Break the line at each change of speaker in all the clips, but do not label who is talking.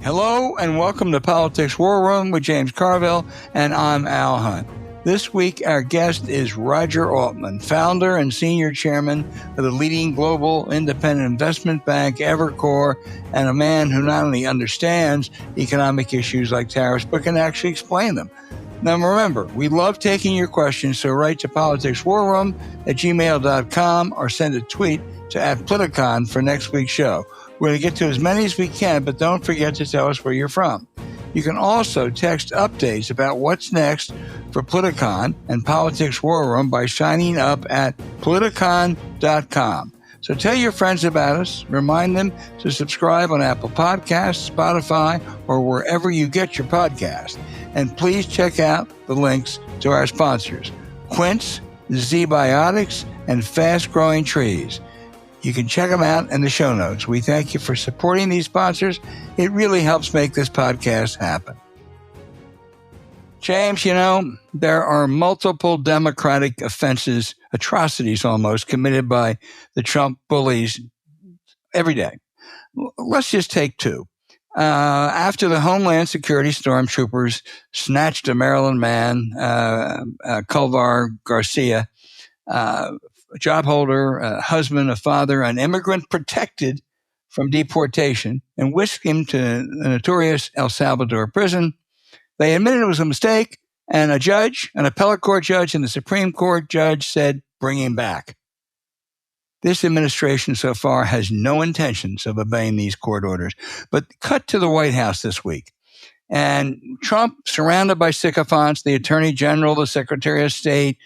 Hello and welcome to Politics War Room with James Carville, and I'm Al Hunt. This week, our guest is Roger Altman, founder and senior chairman of the leading global independent investment bank, Evercore, and a man who not only understands economic issues like tariffs, but can actually explain them. Now, remember, we love taking your questions, so write to politicswarroom@gmail.com or send a tweet to @Politicon for next week's show. We're going to get to as many as we can, but don't forget to tell us where you're from. You can also text updates about what's next for Politicon and Politics War Room by signing up at politicon.com. So tell your friends about us, remind them to subscribe on Apple Podcasts, Spotify, or wherever you get your podcast. And please check out the links to our sponsors, Quince, Zbiotics, and Fast Growing Trees. You can check them out in the show notes. We thank you for supporting these sponsors. It really helps make this podcast happen. James, there are multiple Democratic offenses, atrocities almost, committed by the Trump bullies every day. Let's just take two. After the Homeland Security stormtroopers snatched a Maryland man, Culver Garcia, a job holder, a husband, a father, an immigrant protected from deportation, and whisked him to the notorious El Salvador prison. They admitted it was a mistake, and a judge, an appellate court judge and the Supreme Court judge said, bring him back. This administration so far has no intentions of obeying these court orders. But cut to the White House this week. And Trump, surrounded by sycophants, the Attorney General, the Secretary of State,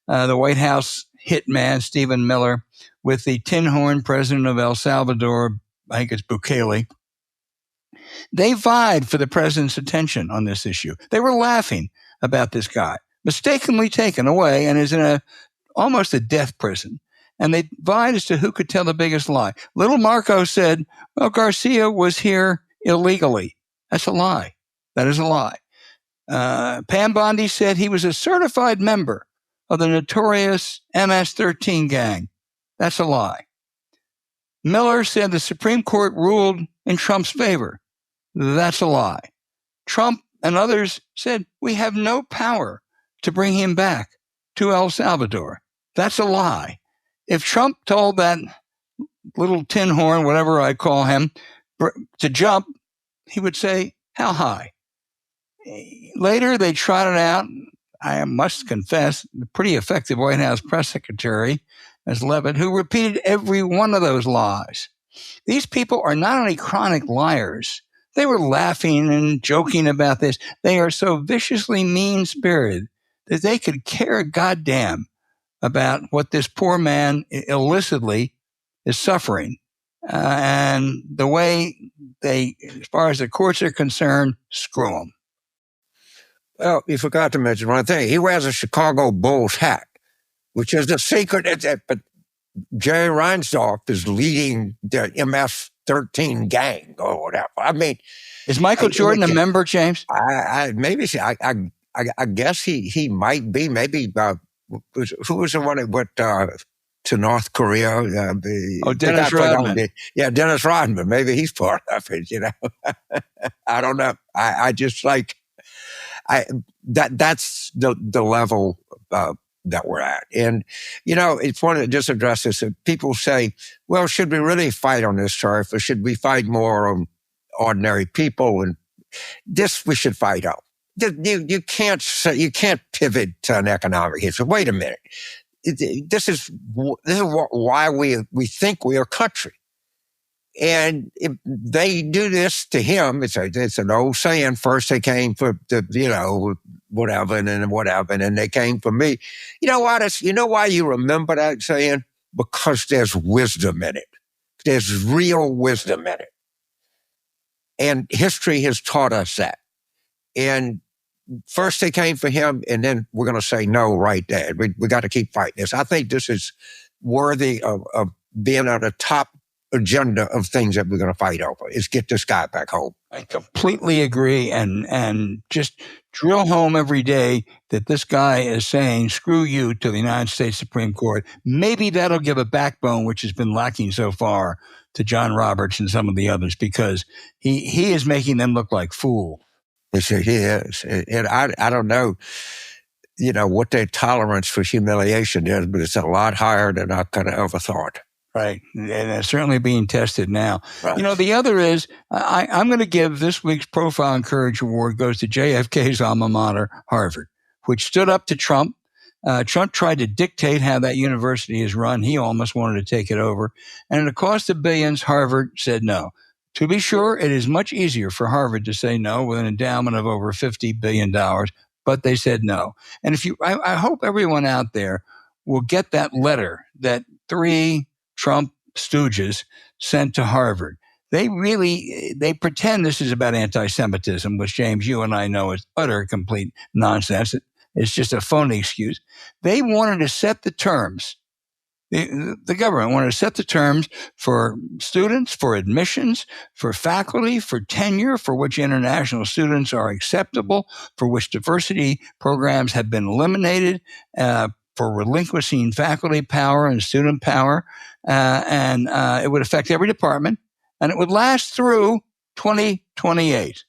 the White House hitman, Stephen Miller, with the tin horn president of El Salvador, I think it's Bukele. They vied for the president's attention on this issue. They were laughing about this guy, mistakenly taken away and is in almost a death prison. And they vied as to who could tell the biggest lie. Little Marco said, well, Garcia was here illegally. That's a lie. That is a lie. Pam Bondi said he was a certified member of the notorious MS-13 gang. That's a lie. Miller said the Supreme Court ruled in Trump's favor. That's a lie. Trump and others said we have no power to bring him back to El Salvador. That's a lie. If Trump told that little tin horn, whatever I call him, to jump, he would say, how high? Later, they trotted out, I must confess, the pretty effective White House press secretary, as Levitt, who repeated every one of those lies. These people are not only chronic liars, they were laughing and joking about this. They are so viciously mean-spirited that they could care a goddamn about what this poor man illicitly is suffering. And the way they, as far as the courts are concerned, screw them.
Well, you forgot to mention one thing. He wears a Chicago Bulls hat, which is a secret. But Jerry Reinsdorf is leading the MS-13 gang or whatever. I mean,
is Michael Jordan a member, James?
I guess he might be. Maybe who was the one that went to North Korea?
Dennis Rodman.
Yeah, Dennis Rodman. Maybe he's part of it. I don't know. I just like. That's the level that we're at. And, it's one to just address this. People say, well, should we really fight on this tariff or should we fight more on ordinary people? And this we should fight on. You can't pivot to an economic issue. Wait a minute. This is why we think we are a country. And if they do this to him, it's an old saying, first they came for whatever, and then whatever, and then they came for me. You know what? You know why you remember that saying? Because there's wisdom in it. There's real wisdom in it. And history has taught us that. And first they came for him, and then we're going to say no right there. We got to keep fighting this. I think this is worthy of being on the top agenda of things that we're going to fight over is get this guy back home.
I completely agree, and just drill home every day that this guy is saying "screw you" to the United States Supreme Court. Maybe that'll give a backbone, which has been lacking so far, to John Roberts and some of the others, because he is making them look like fools.
He is, and I don't know, what their tolerance for humiliation is, but it's a lot higher than I could have ever thought.
Right. And it's certainly being tested now.
Right.
The other is, I'm going to give this week's Profile and Courage Award goes to JFK's alma mater, Harvard, which stood up to Trump. Trump tried to dictate how that university is run. He almost wanted to take it over. And at a cost of billions, Harvard said no. To be sure, it is much easier for Harvard to say no with an endowment of over $50 billion, but they said no. And I hope everyone out there will get that letter that 3 Trump stooges sent to Harvard. They pretend this is about anti-Semitism, which, James, you and I know is utter complete nonsense. It's just a phony excuse. They wanted to set the terms. The government wanted to set the terms for students, for admissions, for faculty, for tenure, for which international students are acceptable, for which diversity programs have been eliminated, for relinquishing faculty power and student power, and it would affect every department, and it would last through 2028.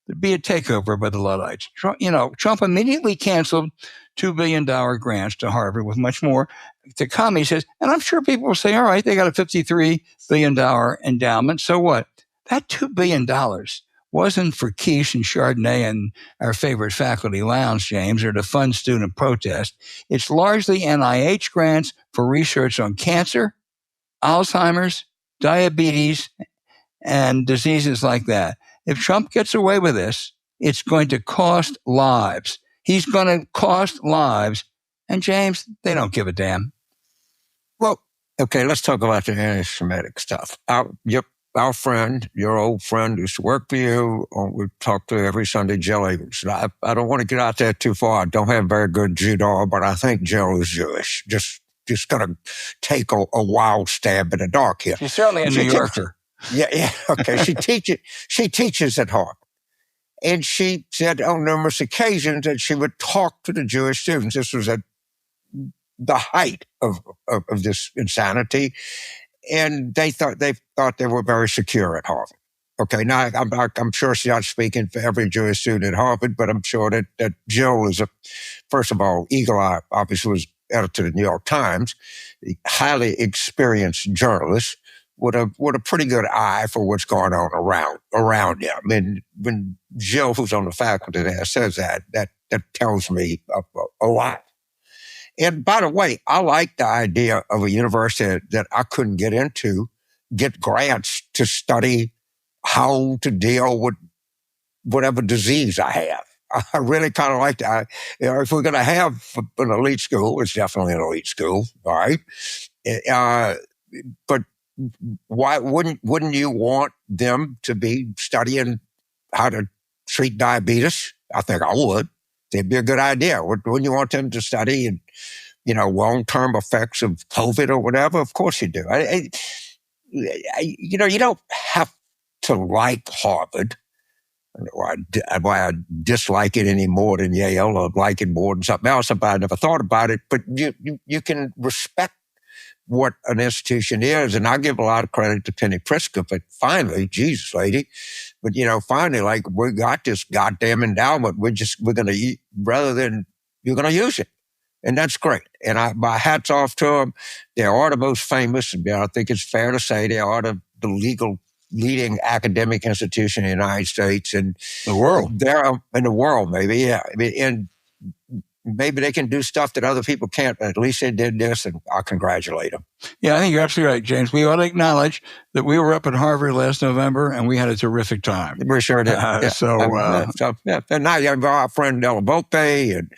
There'd be a takeover by the Luddites. Trump immediately canceled $2 billion grants to Harvard with much more to come. He says, and I'm sure people will say, all right, they got a $53 billion endowment. So what? That $2 billion wasn't for quiche and Chardonnay and our favorite faculty lounge, James, or to fund student protest. It's largely NIH grants for research on cancer, Alzheimer's, diabetes, and diseases like that. If Trump gets away with this, it's going to cost lives. He's going to cost lives. And James, they don't give a damn.
Well, okay, let's talk about the anti-Semitic stuff. Our friend, your old friend who used to work for you, we talk to every Sunday, Jill Evans. I don't want to get out there too far. I don't have very good Judo, but I think Jill is Jewish. Just going to take a wild stab in the dark here.
She's certainly a New Yorker.
Yeah, okay. She teaches at Harvard. And she said on numerous occasions that she would talk to the Jewish students. This was at the height of this insanity. And they thought they were very secure at Harvard. Okay, now I'm sure she's not speaking for every Jewish student at Harvard, but I'm sure that Jill is first of all, Eagle Eye obviously was editor of the New York Times, a highly experienced journalist with a pretty good eye for what's going on around him. I mean, when Jill, who's on the faculty there, says that tells me a lot. And by the way, I like the idea of a university that I couldn't get into, get grants to study how to deal with whatever disease I have. I really kind of like that. If we're going to have an elite school, it's definitely an elite school, all right? But why wouldn't you want them to be studying how to treat diabetes? I think I would. It'd be a good idea. Wouldn't you want them to study and, long-term effects of COVID or whatever? Of course you do. You don't have to like Harvard. Why I dislike it any more than Yale or like it more than something else. I never thought about it. But you can respect what an institution is. And I give a lot of credit to Penny Pritzker, but finally, Jesus, lady, but finally, like, we got this goddamn endowment. We're going to eat rather than you're going to use it. And that's great. And my hat's off to them. They are the most famous. I think it's fair to say they are the leading academic institution in the United States and
the world.
They're in the world, maybe. Yeah. I mean, and maybe they can do stuff that other people can't, but at least they did this, and I congratulate them.
Yeah, I think you're absolutely right, James. We ought to acknowledge that we were up at Harvard last November, and we had a terrific time.
We sure did. And now you have our friend Ella Volpe, and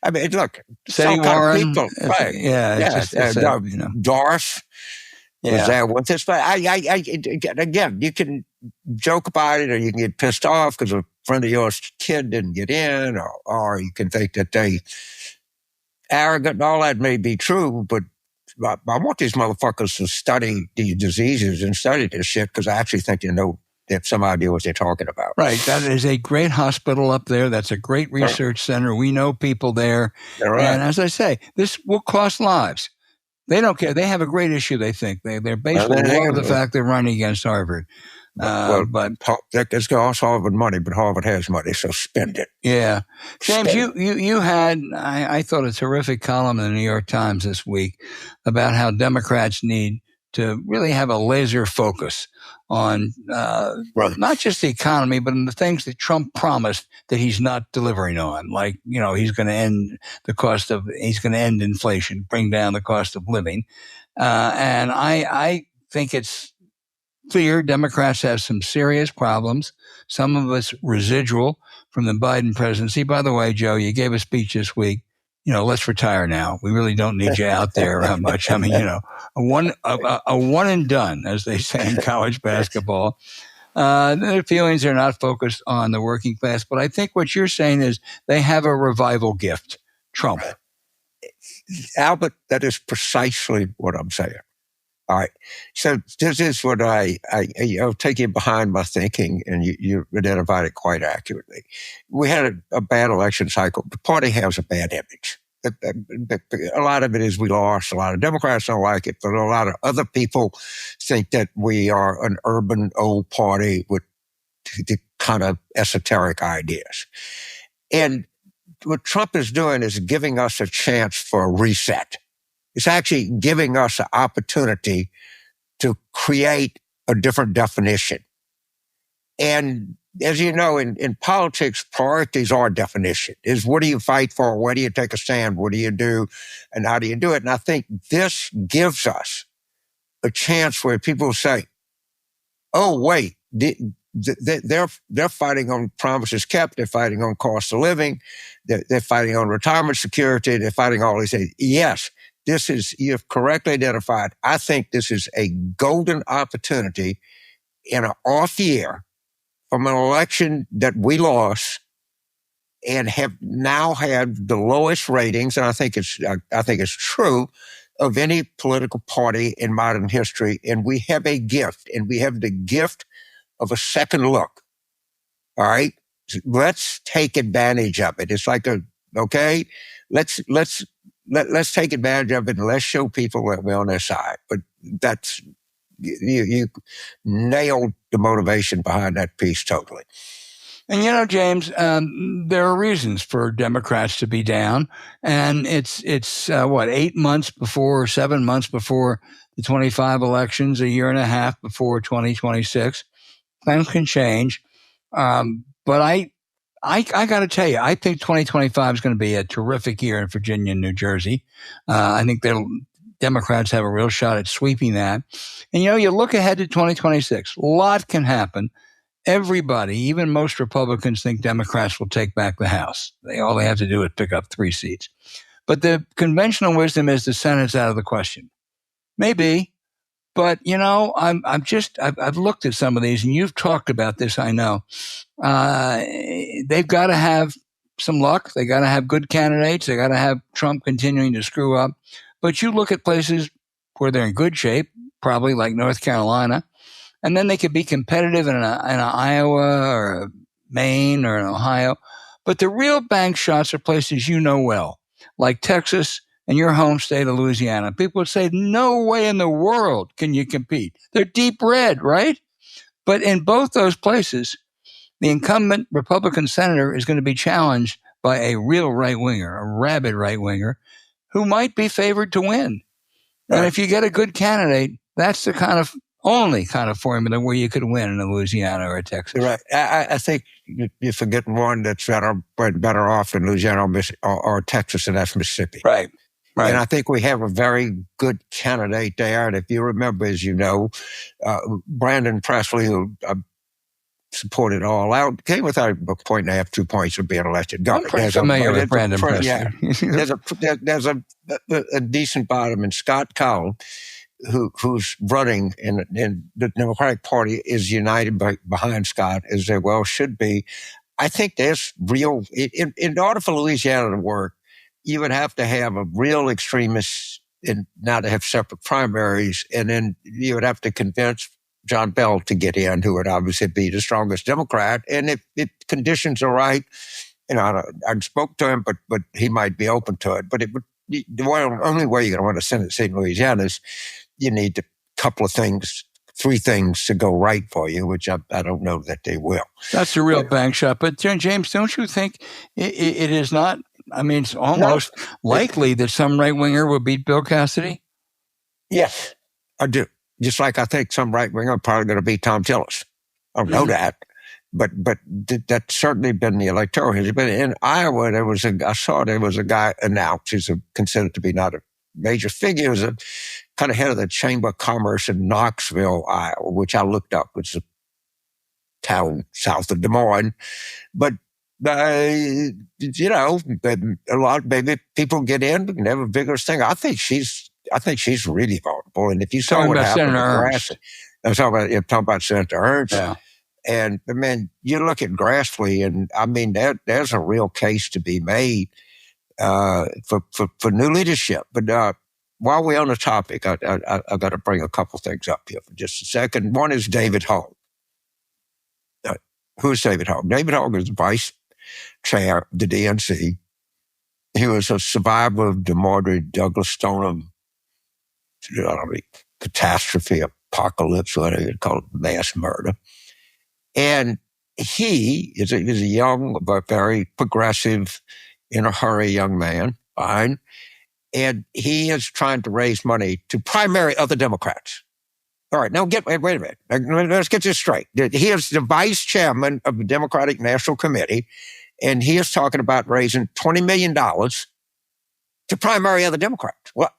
I mean, look,
Sadie Warren.
People, right? Doris was there with us. But again, you can joke about it, or you can get pissed off because a friend of yours' kid didn't get in, or you can think that they arrogant and all that may be true, but I want these motherfuckers to study these diseases and study this shit because I actually think they have some idea what they're talking about.
Right. That is a great hospital up there. That's a great research center. We know people there.
Right.
And as I say, this will cost lives. They don't care. They have a great issue, they think. They're basically love the fact they're running against Harvard.
But it's got Harvard money, but Harvard has money, so spend it.
Yeah. James, you had, I thought, a terrific column in the New York Times this week about how Democrats need to really have a laser focus on not just the economy, but on the things that Trump promised that he's not delivering on. Like, he's going to end inflation, bring down the cost of living. And I think it's clear Democrats have some serious problems. Some of us residual from the Biden presidency. By the way, Joe, you gave a speech this week. Let's retire now. We really don't need you out there much. I mean, a one and done, as they say in college basketball. Their feelings are not focused on the working class. But I think what you're saying is they have a revival gift, Trump.
Albert, that is precisely what I'm saying. All right. So this is what I'll take you behind my thinking, and you identified it quite accurately. We had a bad election cycle. The party has a bad image. A lot of it is we lost. A lot of Democrats don't like it, but a lot of other people think that we are an urban old party with the kind of esoteric ideas. And what Trump is doing is giving us a chance for a reset. It's actually giving us an opportunity to create a different definition. And as you know, in politics, priorities are definition. Is what do you fight for? Where do you take a stand? What do you do? And how do you do it? And I think this gives us a chance where people say, oh, wait, they're fighting on promises kept. They're fighting on cost of living. They're fighting on retirement security. They're fighting all these things. Yes. You've correctly identified. I think this is a golden opportunity in an off year from an election that we lost and have now had the lowest ratings. And I think it's true of any political party in modern history. And we have a gift, and we have the gift of a second look. All right. Let's take advantage of it. It's like let's take advantage of it and let's show people that we're on their side. But that's, you nailed the motivation behind that piece totally.
And James, there are reasons for Democrats to be down, and it's 8 months before, 7 months before the 25 elections, a year and a half before 2026. Things can change, but I got to tell you, I think 2025 is going to be a terrific year in Virginia and New Jersey. I think Democrats have a real shot at sweeping that. And, you look ahead to 2026, a lot can happen. Everybody, even most Republicans, think Democrats will take back the House. All they have to do is pick up 3 seats. But the conventional wisdom is the Senate's out of the question. Maybe. But, I've looked at some of these, and you've talked about this, I know. They've got to have some luck. They got to have good candidates. They got to have Trump continuing to screw up. But you look at places where they're in good shape, probably like North Carolina, and then they could be competitive in an Iowa or a Maine or an Ohio. But the real bank shots are places well, like Texas and your home state of Louisiana. People would say, no way in the world can you compete. They're deep red, right? But in both those places, the incumbent Republican senator is going to be challenged by a real right-winger, a rabid right-winger, who might be favored to win. Right. And if you get a good candidate, that's the only kind of formula where you could win in a Louisiana or a Texas.
Right. I think you're forgetting one that's better off in Louisiana or Texas, and that's Mississippi.
Right. Right.
And I think we have a very good candidate there. And if you remember, as you know, Brandon Presley, who supported all out, came without a 1.5, 2 points of being elected governor.
I'm pretty familiar with Brandon Presley.
Yeah. There's a decent bottom, and Scott Cowell, who's running, and the Democratic Party is united behind Scott, as they well should be. I think there's in order for Louisiana to work, you would have to have a real extremist and now they have separate primaries. And then you would have to convince John Bell to get in, who would obviously be the strongest Democrat. And if conditions are right, I spoke to him, but he might be open to it. But the only way you're going to win a Senate seat in Louisiana is you need a couple of things, 3 things to go right for you, which I don't know that they will.
That's a real bank shot. But James, don't you think it is not? I mean, it's almost likely that some right-winger will beat Bill Cassidy?
Yes, I do. Just like I think some right-winger are probably going to beat Tom Tillis. I don't know that. But that's certainly been the electoral history. But in Iowa, I saw there was a guy announced. He's considered to be not a major figure. He was a kind of head of the Chamber of Commerce in Knoxville, Iowa, which I looked up. It's a town south of Des Moines. But, a lot, maybe people get in and have a vigorous thing. I think she's really vulnerable. And if you saw what happened to Grassley, I'm talking about Senator Ernst.
Yeah.
And, man, you look at Grassley, and, I mean, there's a real case to be made for new leadership. But while we're on the topic, I got to bring a couple things up here for just a second. One is David Hogg. Who's David Hogg? David Hogg is vice chair of the DNC. He was a survivor of the Marjorie Douglas Stoneham catastrophe, apocalypse, whatever you call it, mass murder. And he is a young, but very progressive, in a hurry young man, fine. And he is trying to raise money to primary other Democrats. All right, now wait a minute. Let's get this straight. He is the vice chairman of the Democratic National Committee, and he is talking about raising $20 million to primary other Democrats. Well,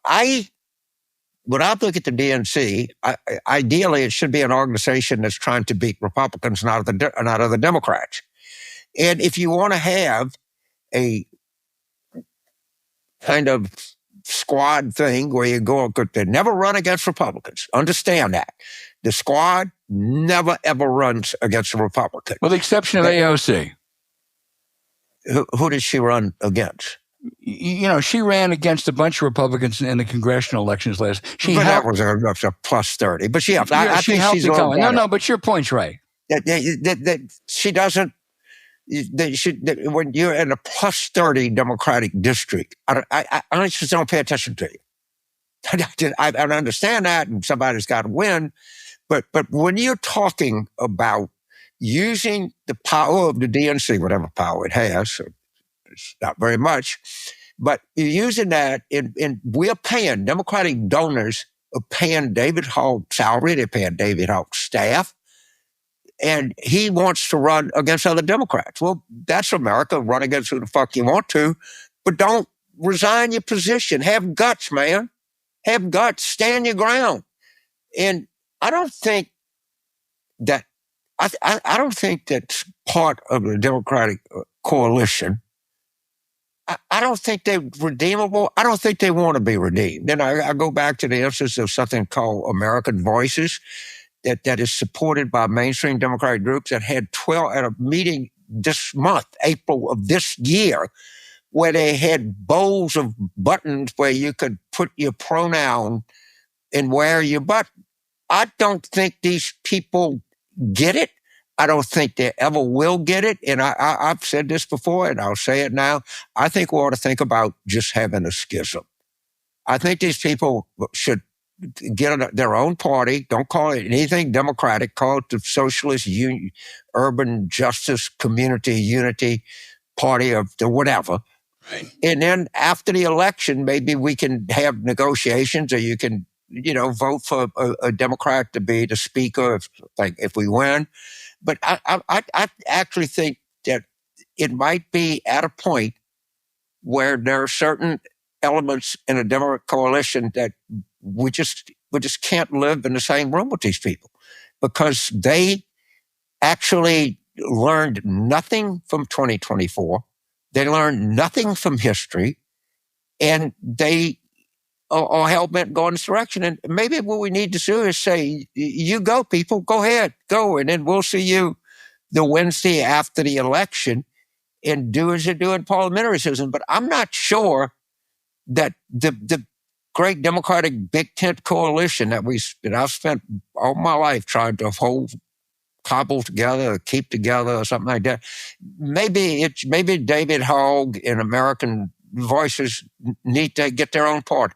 when I look at the DNC, ideally it should be an organization that's trying to beat Republicans, not other Democrats. And if you want to have a kind of squad thing where you go, they never run against Republicans. Understand that. The squad never, ever runs against a Republican.
With the exception of AOC.
Who did she run against?
She ran against a bunch of Republicans in the congressional elections last.
That was a plus 30. But I think she's a little better.
No, but your point's right.
That she doesn't. When you're in a plus 30 Democratic district, I just don't pay attention to you. I understand that, and somebody's got to win. But when you're talking about using the power of the DNC, whatever power it has, it's not very much, but you're using that, and we're paying, Democratic donors are paying David Hogg's salary, they're paying David Hogg's staff, and he wants to run against other Democrats. Well, that's America. Run against who the fuck you want to, but don't resign your position. Have guts, man. Have guts. Stand your ground. And I don't think that I don't think that's part of the Democratic coalition. I don't think they're redeemable. I don't think they want to be redeemed. Then I go back to the emphasis of something called American Voices that is supported by mainstream Democratic groups that had 12 at a meeting this month, April of this year, where they had bowls of buttons where you could put your pronoun and wear your button. I don't think these people get it. I don't think they ever will get it. And I've said this before, and I'll say it now. I think we ought to think about just having a schism. I think these people should get their own party. Don't call it anything Democratic. Call it the Socialist Urban Justice Community Unity Party of the whatever.
Right.
And then after the election, maybe we can have negotiations, or you can, vote for a Democrat to be the speaker if we win. But I actually think that it might be at a point where there are certain elements in a Democratic coalition that we just can't live in the same room with these people, because they actually learned nothing from 2024. They learned nothing from history, and they are hell-bent going this direction. And maybe what we need to do is say, you go, people, go ahead, go, and then we'll see you the Wednesday after the election and do as you do in parliamentarism. But I'm not sure that the great Democratic big tent coalition that I've spent all my life trying to cobble together, keep together, or something like that. Maybe David Hogg and American Voices need to get their own party.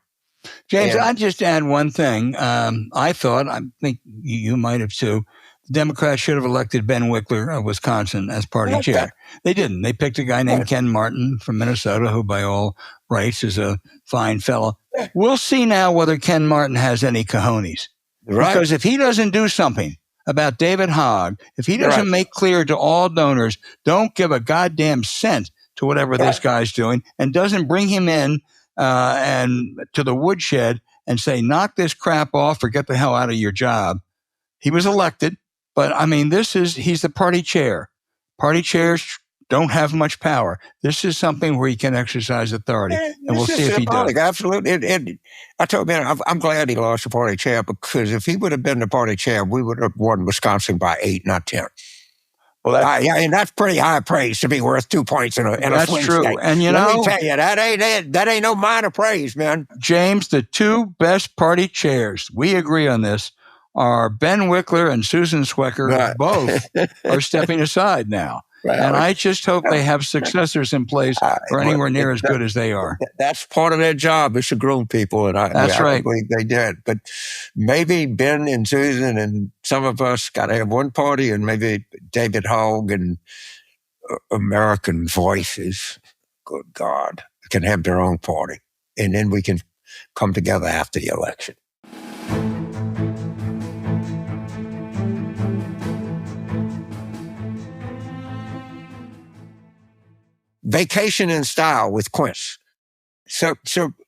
James, I'd just add one thing. I think you might have too, the Democrats should have elected Ben Wickler of Wisconsin as party chair. They didn't. They picked a guy named Ken Martin from Minnesota, who by all rights is a fine fellow. We'll see now whether Ken Martin has any cojones. Right. Because if he doesn't do something about David Hogg, if he doesn't make clear to all donors, don't give a goddamn cent to whatever this guy's doing, and doesn't bring him in and to the woodshed and say, knock this crap off or get the hell out of your job. He was elected, but I mean, he's the party chair. Party chairs don't have much power. This is something where he can exercise authority, and we'll see if he does.
Absolutely. I told man, I'm glad he lost the party chair, because if he would have been the party chair, we would have won Wisconsin by 8, not 10. Well, and that's pretty high praise to be worth 2 points in a swing
true.
state.
And
let me tell you, that ain't no minor praise, man.
James, the two best party chairs, we agree on this, are Ben Wickler and Susan Swecker. Right. Both are stepping aside now. Right. And I just hope they have successors in place who are anywhere near as good as they are.
That's part of their job, is to groom people. And I believe they did. But maybe Ben and Susan and some of us got to have one party, and maybe David Hogg and American Voices, good God, can have their own party. And then we can come together after the election. Vacation in style with Quince. So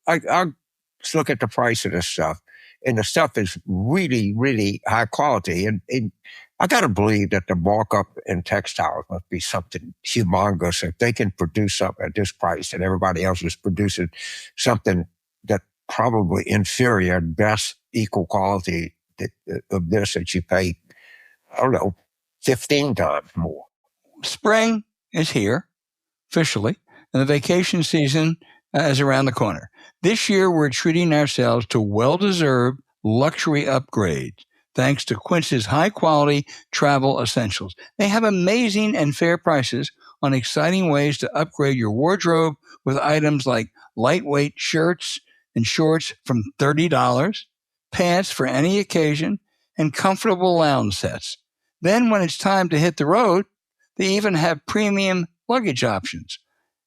I look at the price of this stuff, and the stuff is really, really high quality. And I got to believe that the markup in textiles must be something humongous. If they can produce something at this price and everybody else is producing something that probably inferior, best equal quality of this, that you pay, I don't know, 15 times more.
Spring is here. Officially, and the vacation season is around the corner. This year, we're treating ourselves to well-deserved luxury upgrades thanks to Quince's high-quality travel essentials. They have amazing and fair prices on exciting ways to upgrade your wardrobe with items like lightweight shirts and shorts from $30, pants for any occasion, and comfortable lounge sets. Then when it's time to hit the road, they even have premium luggage options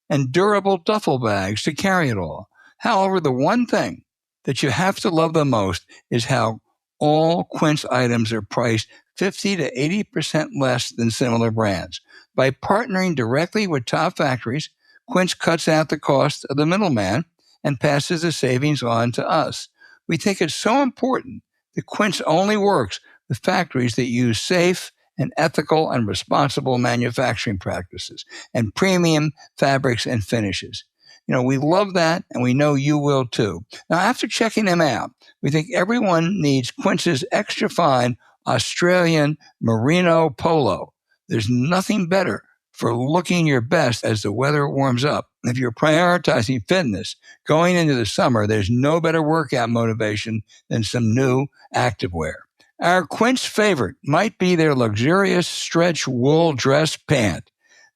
and durable duffel bags to carry it all. However, the one thing that you have to love the most is how all Quince items are priced 50 to 80% less than similar brands. By partnering directly with top factories, Quince cuts out the cost of the middleman and passes the savings on to us. We think it's so important that Quince only works with factories that use safe and ethical and responsible manufacturing practices and premium fabrics and finishes. We love that, and we know you will too. Now, after checking them out, we think everyone needs Quince's extra fine Australian merino polo. There's nothing better for looking your best as the weather warms up. If you're prioritizing fitness going into the summer, there's no better workout motivation than some new activewear. Our Quince favorite might be their luxurious stretch wool dress pant.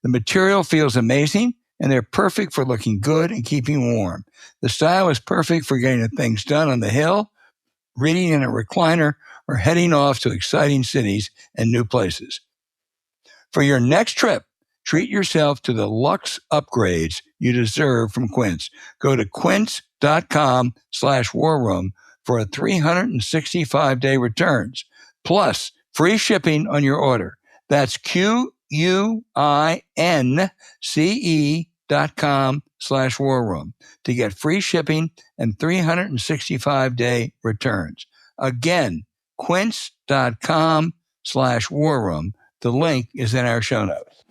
The material feels amazing, and they're perfect for looking good and keeping warm. The style is perfect for getting things done on the hill, reading in a recliner, or heading off to exciting cities and new places. For your next trip, treat yourself to the luxe upgrades you deserve from Quince. Go to quince.com/warroom for a 365-day returns, plus free shipping on your order. That's QUINCE.com/warroom to get free shipping and 365-day returns. Again, quince.com/warroom. The link is in our show notes.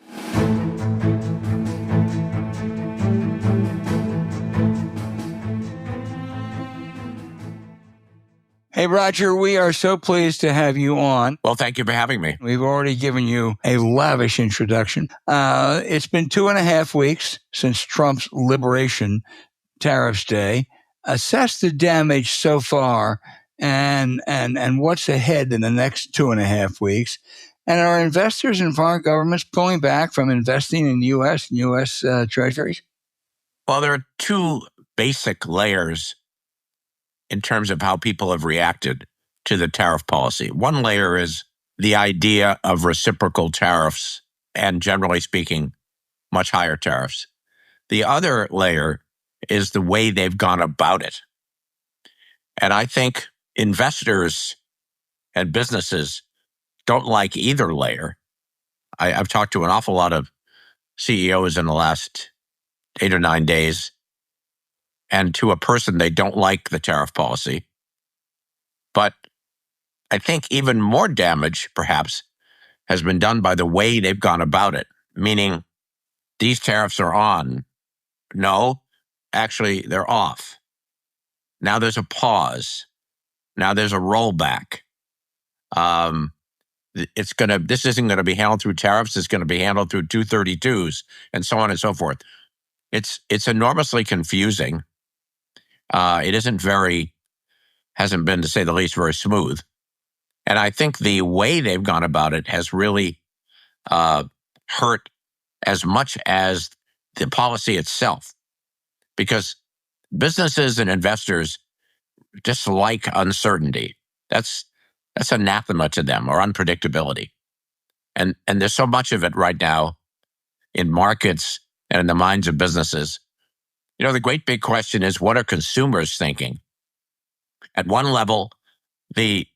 Hey, Roger, we are so pleased to have you on.
Well, thank you for having me.
We've already given you a lavish introduction. It's been 2.5 weeks since Trump's Liberation Tariffs Day. assess the damage so far and what's ahead in the next 2.5 weeks. And are investors and foreign governments pulling back from investing in U.S. and U.S. treasuries?
Well, there are two basic layers in terms of how people have reacted to the tariff policy. One layer is the idea of reciprocal tariffs and, generally speaking, much higher tariffs. The other layer is the way they've gone about it. And I think investors and businesses don't like either layer. I've talked to an awful lot of CEOs in the last 8 or 9 days, and to a person, they don't like the tariff policy. But I think even more damage, perhaps, has been done by the way they've gone about it, meaning these tariffs are on. No, actually, they're off. Now there's a pause. Now there's a rollback. This isn't going to be handled through tariffs. It's going to be handled through 232s and so on and so forth. It's enormously confusing. It hasn't been, to say the least, very smooth. And I think the way they've gone about it has really hurt as much as the policy itself, because businesses and investors dislike uncertainty. That's anathema to them, or unpredictability. And there's so much of it right now in markets and in the minds of businesses. The great big question is, what are consumers thinking? At one level, the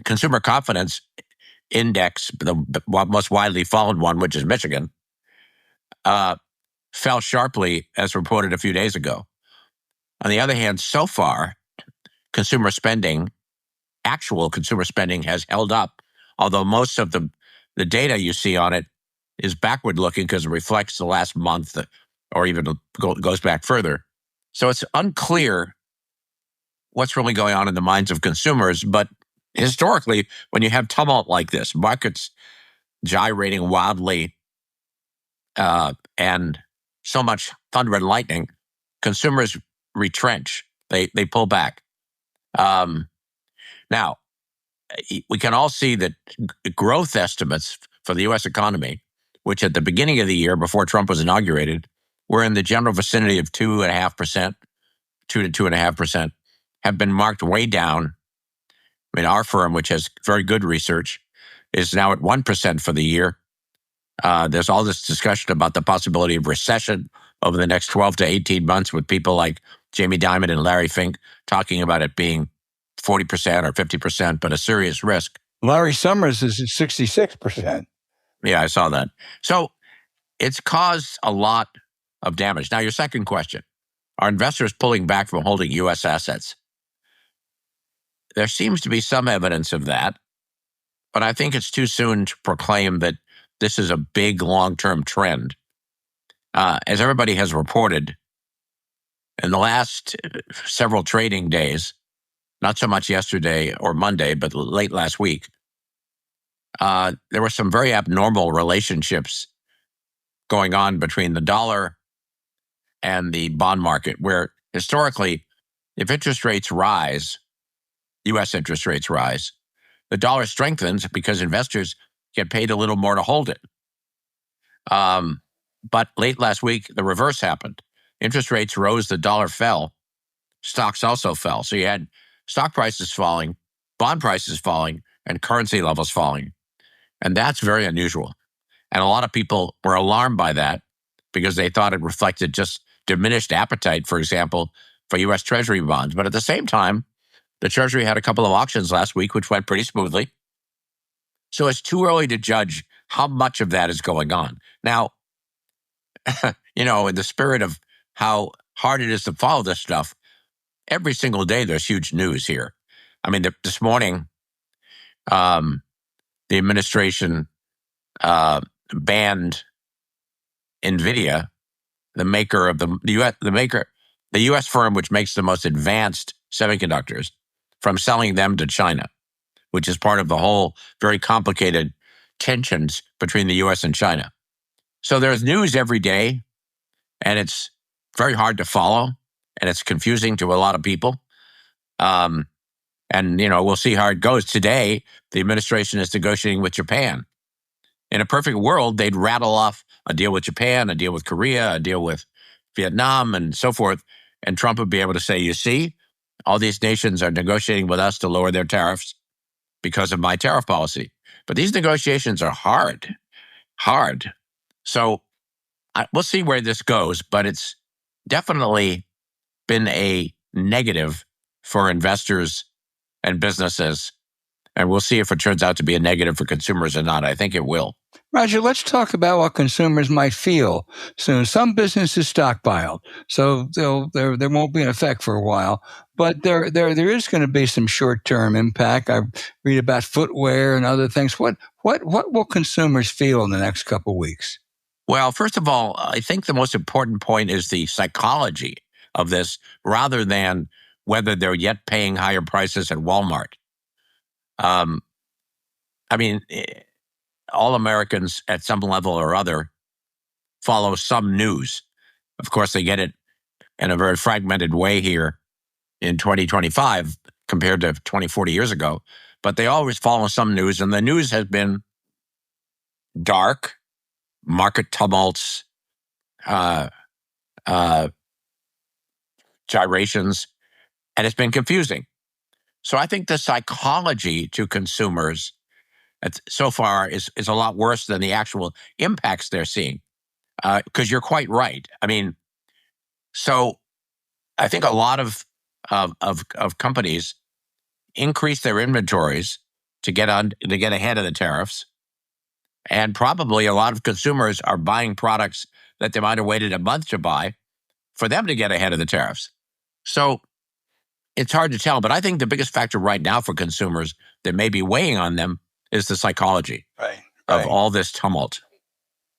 consumer confidence index, the most widely followed one, which is Michigan, fell sharply, as reported a few days ago. On the other hand, so far, actual consumer spending has held up, although most of the data you see on it is backward looking because it reflects the last month or even goes back further. So it's unclear what's really going on in the minds of consumers. But historically, when you have tumult like this, markets gyrating wildly, and so much thunder and lightning, consumers retrench. They pull back. Now, we can all see that growth estimates for the U.S. economy, which at the beginning of the year, before Trump was inaugurated, were in the general vicinity of 2.5%, 2 to 2.5%, have been marked way down. I mean, our firm, which has very good research, is now at 1% for the year. There's all this discussion about the possibility of recession over the next 12 to 18 months, with people like Jamie Dimon and Larry Fink talking about it being 40% or 50%, but a serious risk.
Larry Summers is at 66%.
Yeah, I saw that. So it's caused a lot of damage. Now, your second question, are investors pulling back from holding U.S. assets? There seems to be some evidence of that, but I think it's too soon to proclaim that this is a big long-term trend. As everybody has reported, in the last several trading days, not so much yesterday or Monday, but late last week, there were some very abnormal relationships going on between the dollar and the bond market, where historically, if interest rates rise, U.S. interest rates rise, the dollar strengthens because investors get paid a little more to hold it. But late last week, the reverse happened. Interest rates rose, the dollar fell, stocks also fell. So you had stock prices falling, bond prices falling, and currency levels falling. And that's very unusual. And a lot of people were alarmed by that because they thought it reflected just diminished appetite, for example, for U.S. Treasury bonds. But at the same time, the Treasury had a couple of auctions last week, which went pretty smoothly. So it's too early to judge how much of that is going on. Now, in the spirit of how hard it is to follow this stuff, every single day there's huge news here. I mean, this morning, the administration banned NVIDIA, the maker of the U.S. firm which makes the most advanced semiconductors, from selling them to China, which is part of the whole very complicated tensions between the U.S. and China. So there's news every day, and it's very hard to follow. and it's confusing to a lot of people. And, we'll see how it goes. Today, the administration is negotiating with Japan. In a perfect world, they'd rattle off a deal with Japan, a deal with Korea, a deal with Vietnam, and so forth. And Trump would be able to say, you see, all these nations are negotiating with us to lower their tariffs because of my tariff policy. But these negotiations are hard. So we'll see where this goes, but it's definitely been a negative for investors and businesses. And we'll see if it turns out to be a negative for consumers or not. I think it will.
Roger, let's talk about what consumers might feel soon. Some businesses stockpiled, so there won't be an effect for a while. But there is going to be some short-term impact. I read about footwear and other things. What will consumers feel in the next couple of weeks?
Well, first of all, I think the most important point is the psychology of this, rather than whether they're yet paying higher prices at Walmart. All Americans at some level or other follow some news. Of course, they get it in a very fragmented way here in 2025 compared to 20, 40 years ago. But they always follow some news, and the news has been dark, market tumults, gyrations, and it's been confusing. So I think the psychology to consumers so far is a lot worse than the actual impacts they're seeing. Because you're quite right. So I think a lot of companies increase their inventories to get ahead of the tariffs, and probably a lot of consumers are buying products that they might have waited a month to buy for them to get ahead of the tariffs. So it's hard to tell, but I think the biggest factor right now for consumers that may be weighing on them is the psychology of all this tumult.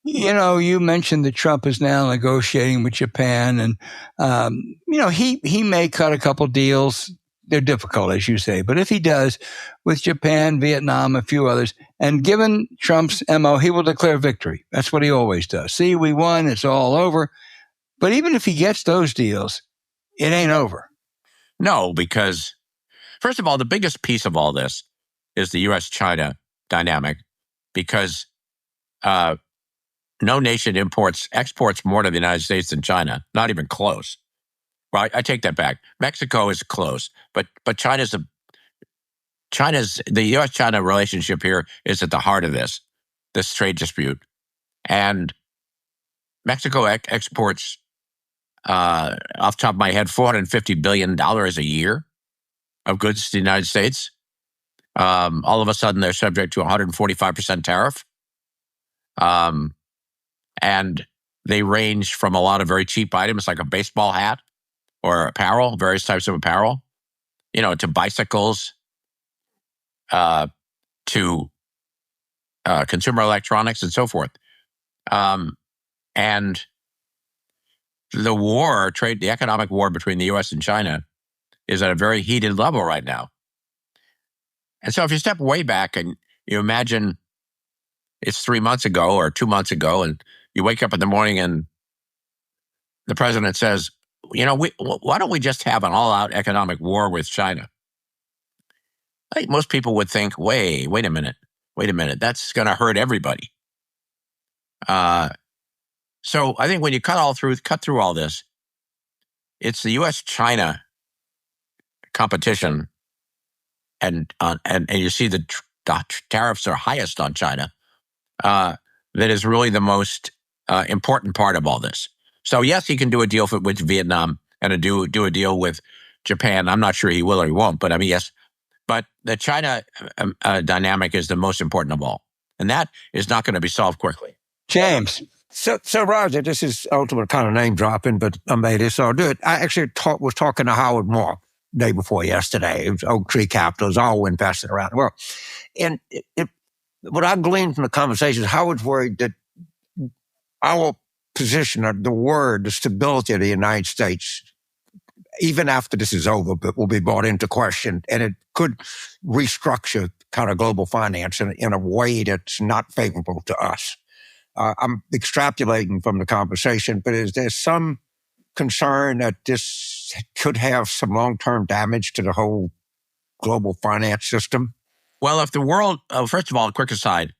You mentioned that Trump is now negotiating with Japan, and he may cut a couple deals. They're difficult, as you say, but if he does with Japan, Vietnam, a few others, and given Trump's MO, he will declare victory. That's what he always does. See, we won. It's all over. But even if he gets those deals, it ain't over.
No, because first of all, the biggest piece of all this is the U.S.-China dynamic, because no nation exports more to the United States than China, not even close. Well, I take that back. Mexico is close, but the U.S.-China relationship here is at the heart of this trade dispute. And Mexico exports, off the top of my head, $450 billion a year of goods to the United States. All of a sudden, they're subject to a 145% tariff. And they range from a lot of very cheap items like a baseball hat or apparel, various types of apparel, to bicycles, to consumer electronics and so forth. And the economic war between the U.S. and China is at a very heated level right now. And so if you step way back and you imagine it's 3 months ago or 2 months ago, and you wake up in the morning and the president says, why don't we just have an all-out economic war with China? I think most people would think, wait a minute, that's going to hurt everybody. So I think when you cut through all this, it's the U.S.-China competition, and you see the tariffs are highest on China. That is really the most important part of all this. So yes, he can do a deal with Vietnam and do a deal with Japan. I'm not sure he will or he won't, but yes. But the China dynamic is the most important of all, and that is not going to be solved quickly.
James.
So Roger, this is ultimate kind of name dropping, but I made it, so I'll do it. I actually was talking to Howard Moore day before yesterday. It was Oak Tree Capital. It's all invested around the world. And what I gleaned from the conversation is Howard's worried that our position, or the stability of the United States, even after this is over, but will be brought into question, and it could restructure kind of global finance in a way that's not favorable to us. I'm extrapolating from the conversation, but is there some concerned that this could have some long-term damage to the whole global finance system?
Well, if the world, first of all, a quick aside,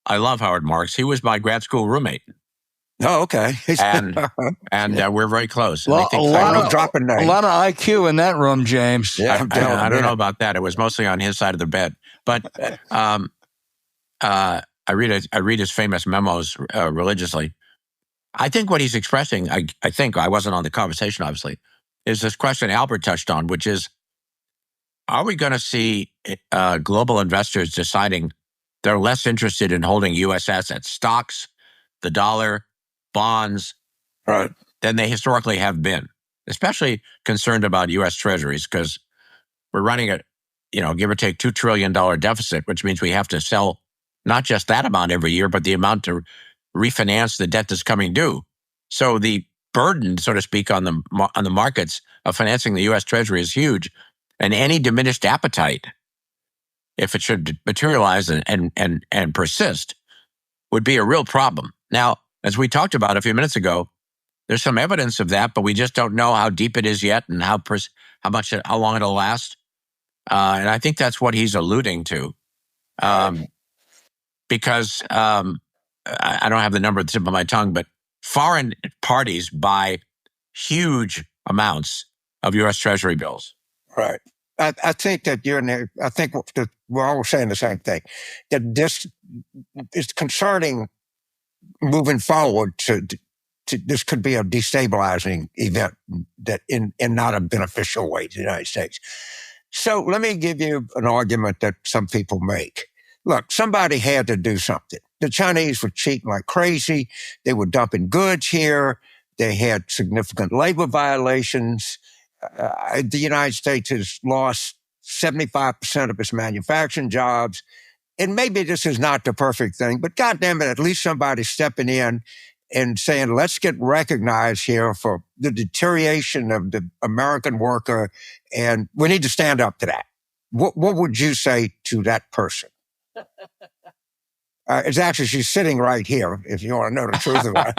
I love Howard Marks. He was my grad school roommate.
Oh, okay.
And we're very close. And
A
I think
lot of IQ in that room, James.
Yeah,
I don't know about that. It was mostly on his side of the bed. But I read his famous memos religiously. I think what he's expressing, I think, I wasn't on the conversation, obviously, is this question Albert touched on, which is, are we going to see global investors deciding they're less interested in holding U.S. assets, stocks, the dollar, bonds,
right,
than they historically have been, especially concerned about U.S. treasuries, because we're running a, give or take $2 trillion deficit, which means we have to sell not just that amount every year, but the amount to refinance the debt that's coming due. So the burden, so to speak, on the markets of financing the U.S. Treasury is huge, and any diminished appetite, if it should materialize and persist, would be a real problem. Now, as we talked about a few minutes ago, there's some evidence of that, but we just don't know how deep it is yet and how long it'll last. And I think that's what he's alluding to, because I don't have the number at the tip of my tongue, but foreign parties buy huge amounts of U.S. Treasury bills.
Right. I think that I think we're all saying the same thing, that this is concerning moving forward to this could be a destabilizing event that in not a beneficial way to the United States. So let me give you an argument that some people make. Look, somebody had to do something. The Chinese were cheating like crazy. They were dumping goods here. They had significant labor violations. The United States has lost 75% of its manufacturing jobs. And maybe this is not the perfect thing, but goddamn it, at least somebody's stepping in and saying, let's get recognized here for the deterioration of the American worker, and we need to stand up to that. What would you say to that person? It's actually, she's sitting right here, if you want to know the truth of it.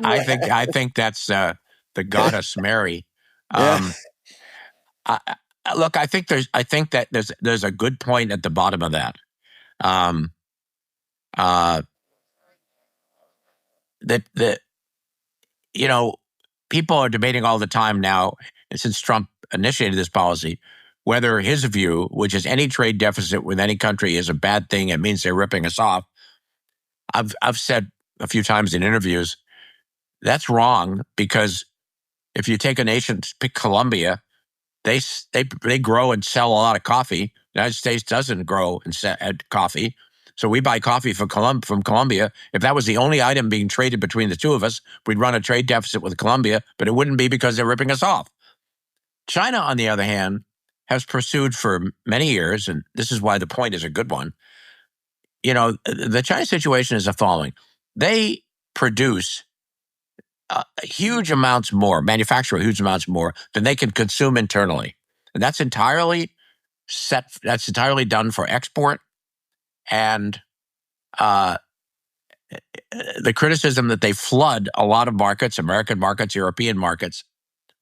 I think that's the goddess Mary. Look, I think that there's a good point at the bottom of that. People are debating all the time now, since Trump initiated this policy, whether his view, which is any trade deficit with any country is a bad thing. It means they're ripping us off. I've said a few times in interviews, that's wrong, because if you take a nation, pick Colombia, they grow and sell a lot of coffee. The United States doesn't grow and sell coffee. So we buy coffee from Colombia. If that was the only item being traded between the two of us, we'd run a trade deficit with Colombia, but it wouldn't be because they're ripping us off. China, on the other hand, has pursued for many years, and this is why the point is a good one. The China situation is the following. They produce huge amounts more, manufacture huge amounts more than they can consume internally. And that's entirely done for export. And the criticism that they flood a lot of markets, American markets, European markets,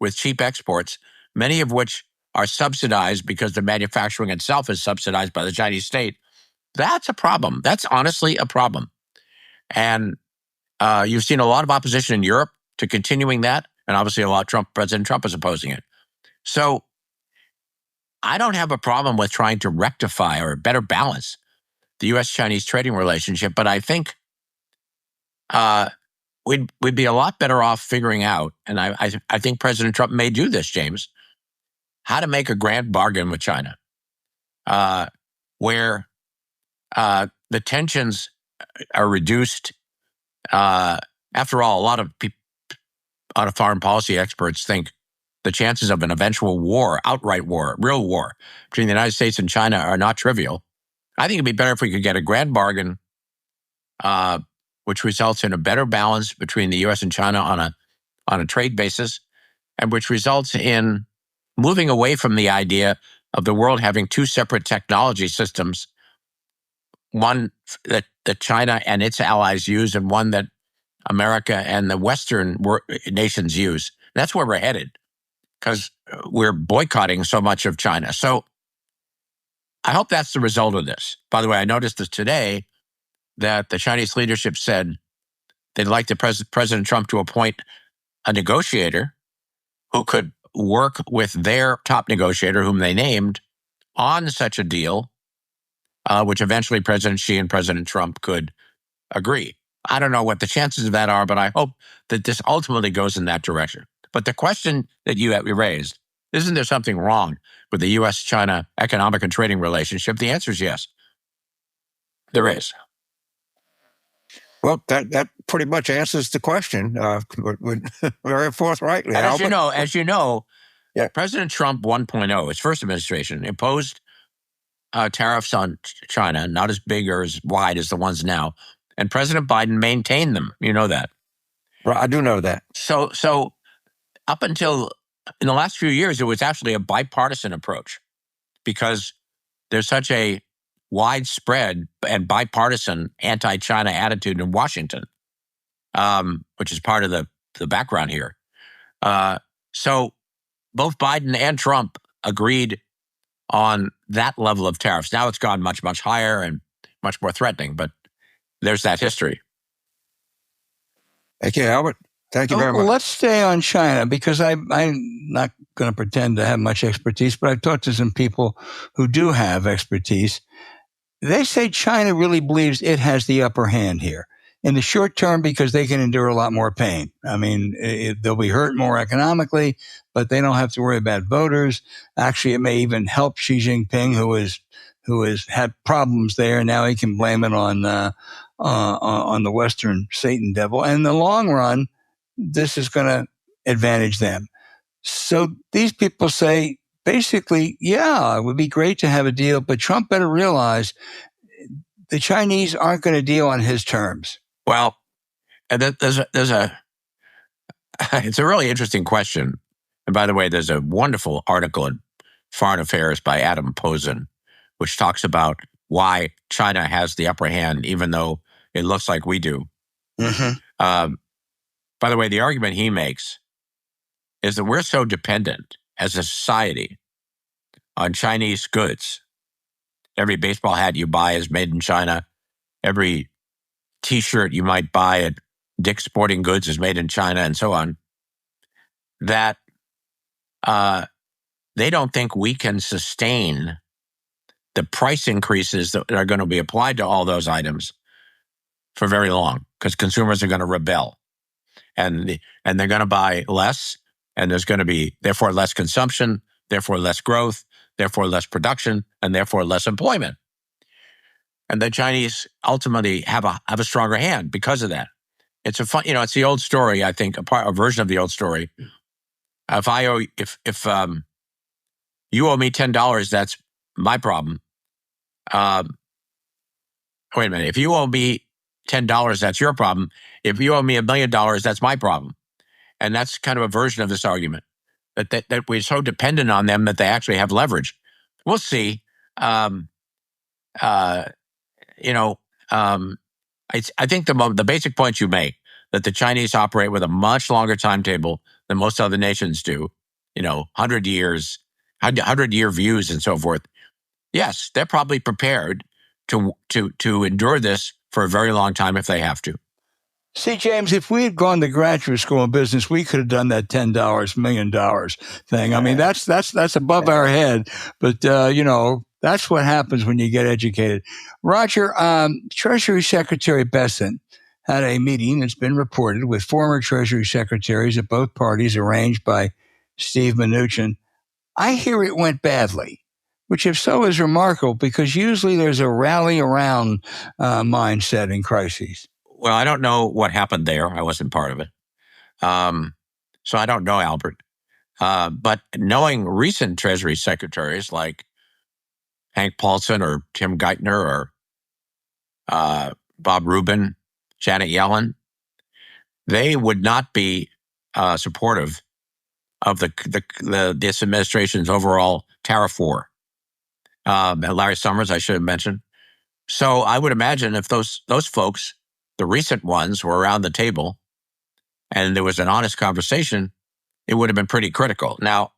with cheap exports, many of which are subsidized because the manufacturing itself is subsidized by the Chinese state, that's a problem. That's honestly a problem. And you've seen a lot of opposition in Europe to continuing that, and obviously President Trump is opposing it. So I don't have a problem with trying to rectify or better balance the U.S.-Chinese trading relationship, but I think we'd be a lot better off figuring out, and I think President Trump may do this, James, how to make a grand bargain with China, where the tensions are reduced. After all, a lot of foreign policy experts think the chances of an eventual war, outright war, real war between the United States and China are not trivial. I think it'd be better if we could get a grand bargain, which results in a better balance between the U.S. and China on a trade basis, and which results in moving away from the idea of the world having two separate technology systems, one that China and its allies use, and one that America and the Western nations use. That's where we're headed, because we're boycotting so much of China. So I hope that's the result of this. By the way, I noticed this today that the Chinese leadership said they'd like President Trump to appoint a negotiator who could work with their top negotiator, whom they named, on such a deal, which eventually President Xi and President Trump could agree. I don't know what the chances of that are, but I hope that this ultimately goes in that direction. But the question that you raised, isn't there something wrong with the U.S.-China economic and trading relationship? The answer is yes. There is.
Well, that pretty much answers the question very forthrightly.
And as you know,
yeah.
President Trump 1.0, his first administration, imposed tariffs on China, not as big or as wide as the ones now. And President Biden maintained them. You know that.
Right, I do know that.
So up until in the last few years, it was actually a bipartisan approach, because there's such a widespread and bipartisan anti-China attitude in Washington, which is part of the background here. So both Biden and Trump agreed on that level of tariffs. Now it's gone much, much higher and much more threatening, but there's that history.
Thank you, Albert. Thank you very much.
Let's stay on China, because I'm not going to pretend to have much expertise, but I've talked to some people who do have expertise. They say China really believes it has the upper hand here in the short term, because they can endure a lot more pain. I mean, they'll be hurt more economically, but they don't have to worry about voters. Actually, it may even help Xi Jinping, who has had problems there. Now he can blame it on the Western Satan devil. And in the long run, this is going to advantage them. So these people say, basically, yeah, it would be great to have a deal, but Trump better realize the Chinese aren't going to deal on his terms.
Well, it's a really interesting question. And by the way, there's a wonderful article in Foreign Affairs by Adam Posen, which talks about why China has the upper hand, even though it looks like we do.
Mm-hmm.
By the way, the argument he makes is that we're so dependent as a society on Chinese goods. Every baseball hat you buy is made in China. Every T-shirt you might buy at Dick's Sporting Goods is made in China, and so on, that they don't think we can sustain the price increases that are going to be applied to all those items for very long, because consumers are going to rebel. And they're going to buy less, and there's going to be, therefore, less consumption, therefore, less growth, therefore, less production, and therefore, less employment. And the Chinese ultimately have a stronger hand because of that. It's it's the old story, I think, a version of the old story. If you owe me $10, that's my problem. Wait a minute. If you owe me $10, that's your problem. If you owe me $1 million, that's my problem. And that's kind of a version of this argument, that we're so dependent on them that they actually have leverage. We'll see. I think the basic point you make, that the Chinese operate with a much longer timetable than most other nations do, 100 years, 100-year views and so forth. Yes, they're probably prepared to endure this for a very long time if they have to.
See, James, if we had gone to graduate school in business, we could have done that $10, $1 million thing. I mean, that's above our head, but that's what happens when you get educated. Roger, Treasury Secretary Bessent had a meeting, it's been reported, with former Treasury Secretaries of both parties, arranged by Steve Mnuchin. I hear it went badly, which if so is remarkable, because usually there's a rally around mindset in crises.
Well, I don't know what happened there. I wasn't part of it. So I don't know, Albert. But knowing recent Treasury secretaries like Hank Paulson or Tim Geithner or Bob Rubin, Janet Yellen, they would not be supportive of this administration's overall tariff war. Larry Summers, I should have mentioned, So I would imagine if those folks, the recent ones, were around the table and there was an honest conversation, it would have been pretty critical. Now,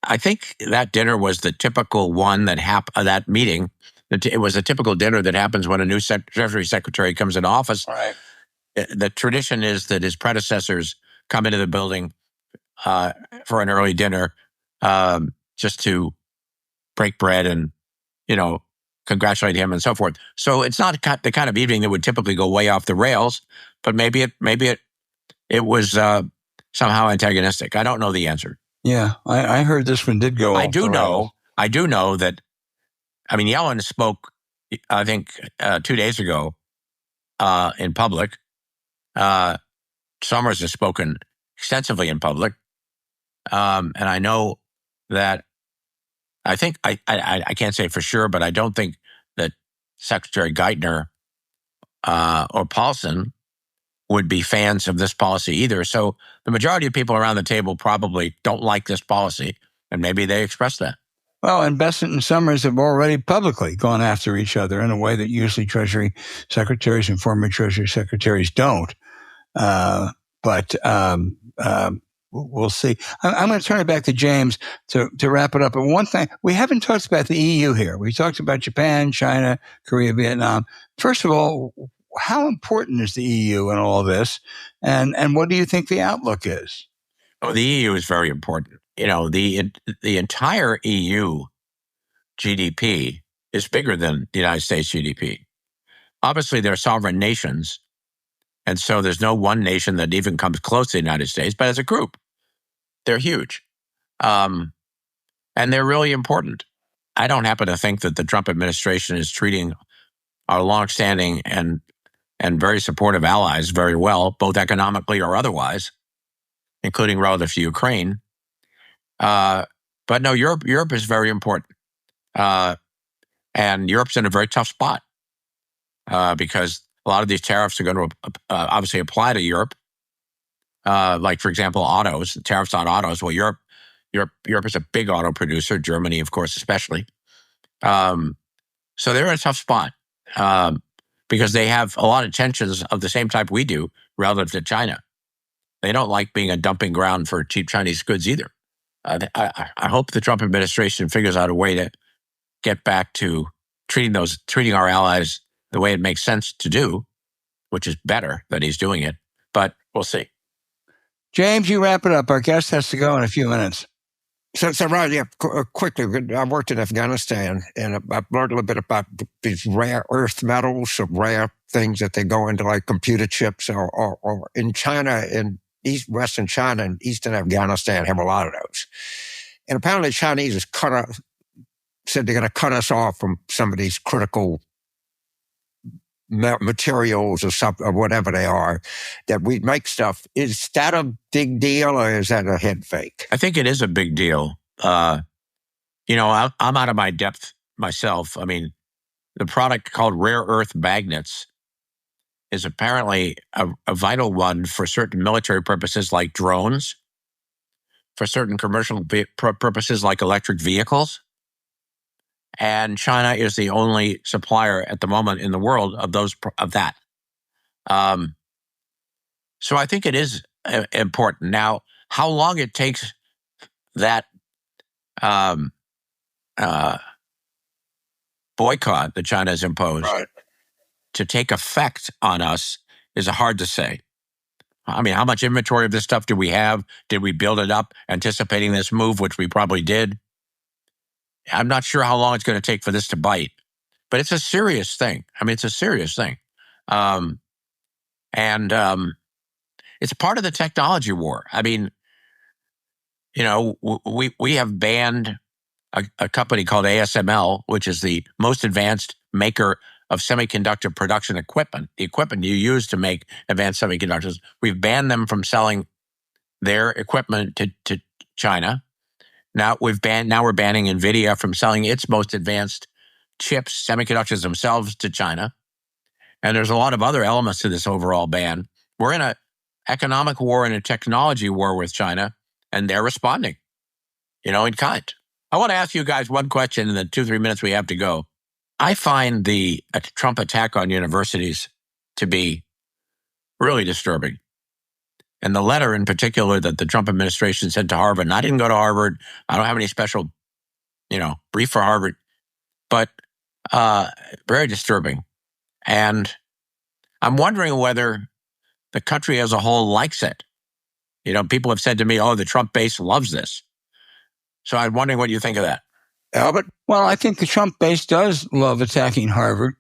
I think that dinner was the typical one that meeting. It was a typical dinner that happens when a new Treasury secretary comes into office.
Right.
The tradition is that his predecessors come into the building for an early dinner just to break bread and, congratulate him and so forth. So it's not the kind of evening that would typically go way off the rails, but maybe it was somehow antagonistic. I don't know the answer.
Yeah, I heard this one did go off the rails.
I do know that, Yellen spoke, I think, 2 days ago in public. Summers has spoken extensively in public. And I know that, I think, I can't say for sure, but I don't think that Secretary Geithner or Paulson would be fans of this policy either. So the majority of people around the table probably don't like this policy, and maybe they express that.
Well, and Bessent and Summers have already publicly gone after each other in a way that usually Treasury secretaries and former Treasury secretaries don't. But we'll see. I'm going to turn it back to James to wrap it up. But one thing, we haven't talked about the EU here. We talked about Japan, China, Korea, Vietnam. First of all, how important is the EU in all this? And what do you think the outlook is?
Oh, the EU is very important. The entire EU GDP is bigger than the United States GDP. Obviously, they're sovereign nations, and so there's no one nation that even comes close to the United States, but as a group, they're huge. And they're really important. I don't happen to think that the Trump administration is treating our longstanding and very supportive allies very well, both economically or otherwise, including relative to Ukraine. But no, Europe is very important. And Europe's in a very tough spot because a lot of these tariffs are going to obviously apply to Europe. Like, for example, autos, tariffs on autos. Well, Europe is a big auto producer, Germany, of course, especially. So they're in a tough spot because they have a lot of tensions of the same type we do relative to China. They don't like being a dumping ground for cheap Chinese goods either. I hope the Trump administration figures out a way to get back to treating our allies the way it makes sense to do, which is better that he's doing it. But we'll see.
James, you wrap it up. Our guest has to go in a few minutes.
So right, yeah, quickly, I worked in Afghanistan, and I've learned a little bit about these rare earth metals, some rare things that they go into, like computer chips, or in China, in Western China and Eastern Afghanistan have a lot of those. And apparently the Chinese said they're going to cut us off from some of these critical materials or whatever they are, that we make stuff. Is that a big deal, or is that a head fake?
I think it is a big deal. I'm out of my depth myself. The product called rare earth magnets is apparently a vital one for certain military purposes like drones, for certain commercial purposes like electric vehicles. And China is the only supplier at the moment in the world of that. So I think it is important. Now, how long it takes that boycott that China has imposed to take effect on us is hard to say. How much inventory of this stuff do we have? Did we build it up anticipating this move, which we probably did? I'm not sure how long it's going to take for this to bite, but it's a serious thing. It's a serious thing. It's part of the technology war. We have banned a company called ASML, which is the most advanced maker of semiconductor production equipment, the equipment you use to make advanced semiconductors. We've banned them from selling their equipment to China. Now we're banning NVIDIA from selling its most advanced chips, semiconductors themselves, to China. And there's a lot of other elements to this overall ban. We're in an economic war and a technology war with China, and they're responding, in kind. I want to ask you guys one question in the 2-3 minutes we have to go. I find the Trump attack on universities to be really disturbing. And the letter in particular that the Trump administration sent to Harvard, and I didn't go to Harvard. I don't have any special, brief for Harvard, but very disturbing. And I'm wondering whether the country as a whole likes it. People have said to me, the Trump base loves this. So I'm wondering what you think of that.
Albert?
Well, I think the Trump base does love attacking Harvard.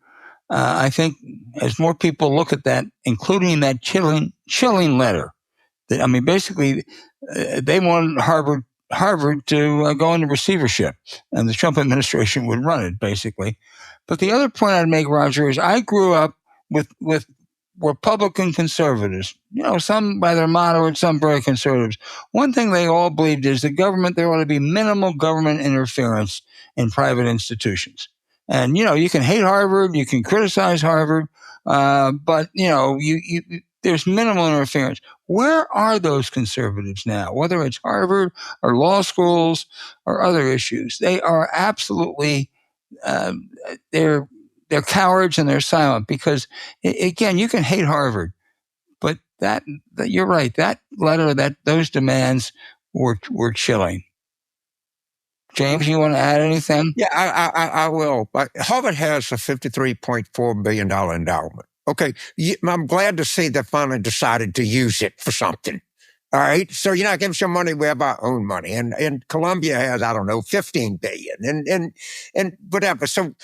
I think as more people look at that, including that chilling letter, basically, they wanted Harvard to go into receivership, and the Trump administration would run it, basically. But the other point I'd make, Roger, is I grew up with Republican conservatives, some rather moderate, some very conservatives. One thing they all believed is there ought to be minimal government interference in private institutions. And, you can hate Harvard, you can criticize Harvard, but, there's minimal interference. Where are those conservatives now? Whether it's Harvard or law schools or other issues, they are absolutely, they're cowards and they're silent because, again, you can hate Harvard, but that you're right. That letter, those demands were chilling. James, you want to add anything?
Yeah, I will. Harvard has a $53.4 billion endowment. Okay, I'm glad to see they finally decided to use it for something. All right, so give us your money, we have our own money, and Columbia has, I don't know, $15 billion, and whatever. So,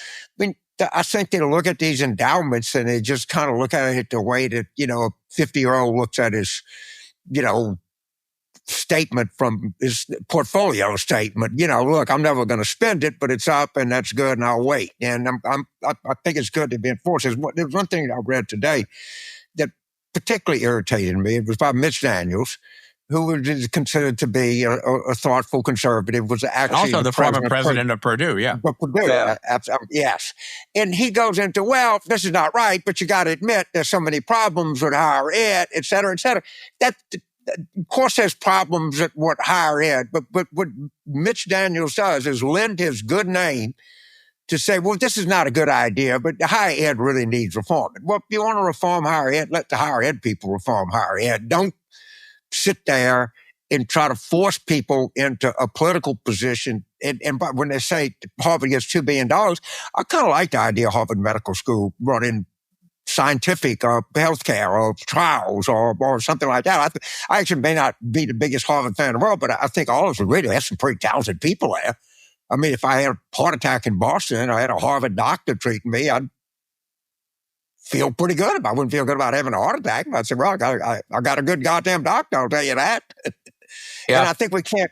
I think they look at these endowments and they just kind of look at it the way that a 50-year-old looks at his, statement from his portfolio statement. Look, I'm never going to spend it, but it's up and that's good, and I'll wait. And I think it's good to be enforced. There's one thing I read today that particularly irritated me. It was by Mitch Daniels, who was considered to be a thoughtful conservative, was actually
also the former president of Purdue. Yeah,
Purdue, yeah. Yes. And he goes into, well, this is not right, but you got to admit there's so many problems with higher ed, et cetera, et cetera. That, of course, there's problems at higher ed, but what Mitch Daniels does is lend his good name to say, well, this is not a good idea, but higher ed really needs reforming. Well, if you want to reform higher ed, let the higher ed people reform higher ed. Don't sit there and try to force people into a political position. And when they say Harvard gets $2 billion, I kind of like the idea of Harvard Medical School running scientific or healthcare or trials or something like that. I actually may not be the biggest Harvard fan in the world, but I think all of us really have some pretty talented people there. I mean, if I had a heart attack in Boston, I had a Harvard doctor treating me, I'd feel pretty good about it. I wouldn't feel good about having a heart attack. I'd say, well, I got a good goddamn doctor, I'll tell you that. Yeah. And I think we can't,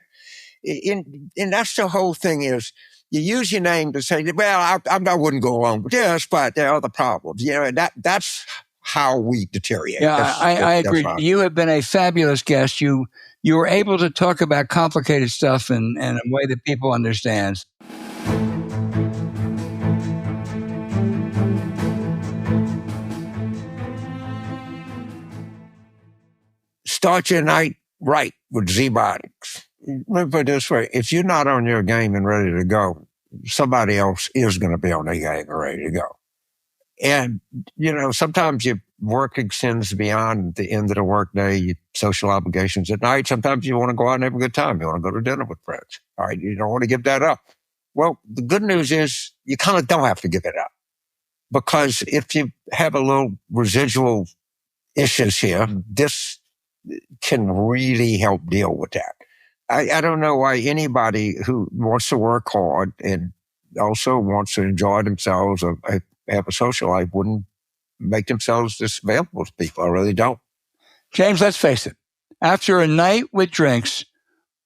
and that's the whole thing is, you use your name to say, well, I wouldn't go along with this, but there are other problems. And that's how we deteriorate.
Yeah, I agree. You have been a fabulous guest. You were able to talk about complicated stuff in a way that people understand.
Start your night right with Zbiotics. Let me put it this way. If you're not on your game and ready to go, somebody else is going to be on their game and ready to go. And, sometimes your work extends beyond the end of the workday, your social obligations at night. Sometimes you want to go out and have a good time. You want to go to dinner with friends. All right. You don't want to give that up. Well, the good news is you kind of don't have to give it up, because if you have a little residual issues here, this can really help deal with that. I don't know why anybody who wants to work hard and also wants to enjoy themselves or have a social life wouldn't make themselves this available to people. I really don't.
James, let's face it. After a night with drinks,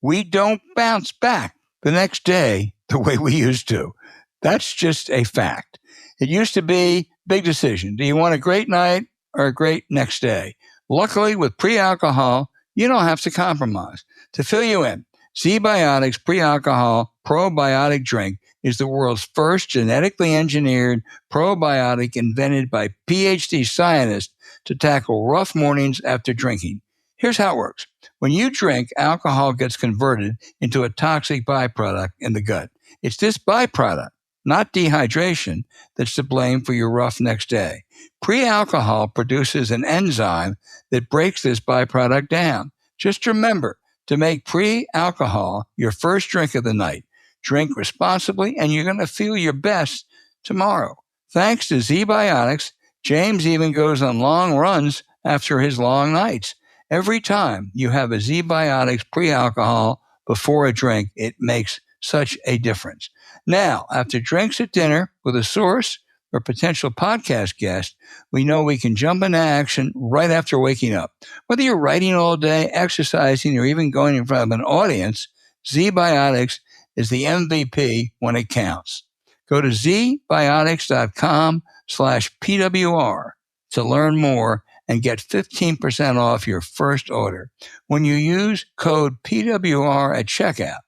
we don't bounce back the next day the way we used to. That's just a fact. It used to be big decision. Do you want a great night or a great next day? Luckily, with pre-alcohol, you don't have to compromise. To fill you in, Zbiotics pre-alcohol probiotic drink is the world's first genetically engineered probiotic invented by PhD scientists to tackle rough mornings after drinking. Here's how it works. When you drink, alcohol gets converted into a toxic byproduct in the gut. It's this byproduct not dehydration, that's to blame for your rough next day. Pre-alcohol produces an enzyme that breaks this byproduct down. Just remember to make pre-alcohol your first drink of the night. Drink responsibly, and you're going to feel your best tomorrow. Thanks to Zbiotics, James even goes on long runs after his long nights. Every time you have a Zbiotics pre-alcohol before a drink, it makes such a difference. Now, after drinks at dinner with a source or potential podcast guest, we know we can jump into action right after waking up. Whether you're writing all day, exercising, or even going in front of an audience, Zbiotics is the MVP when it counts. Go to zbiotics.com/PWR to learn more and get 15% off your first order when you use code PWR at checkout.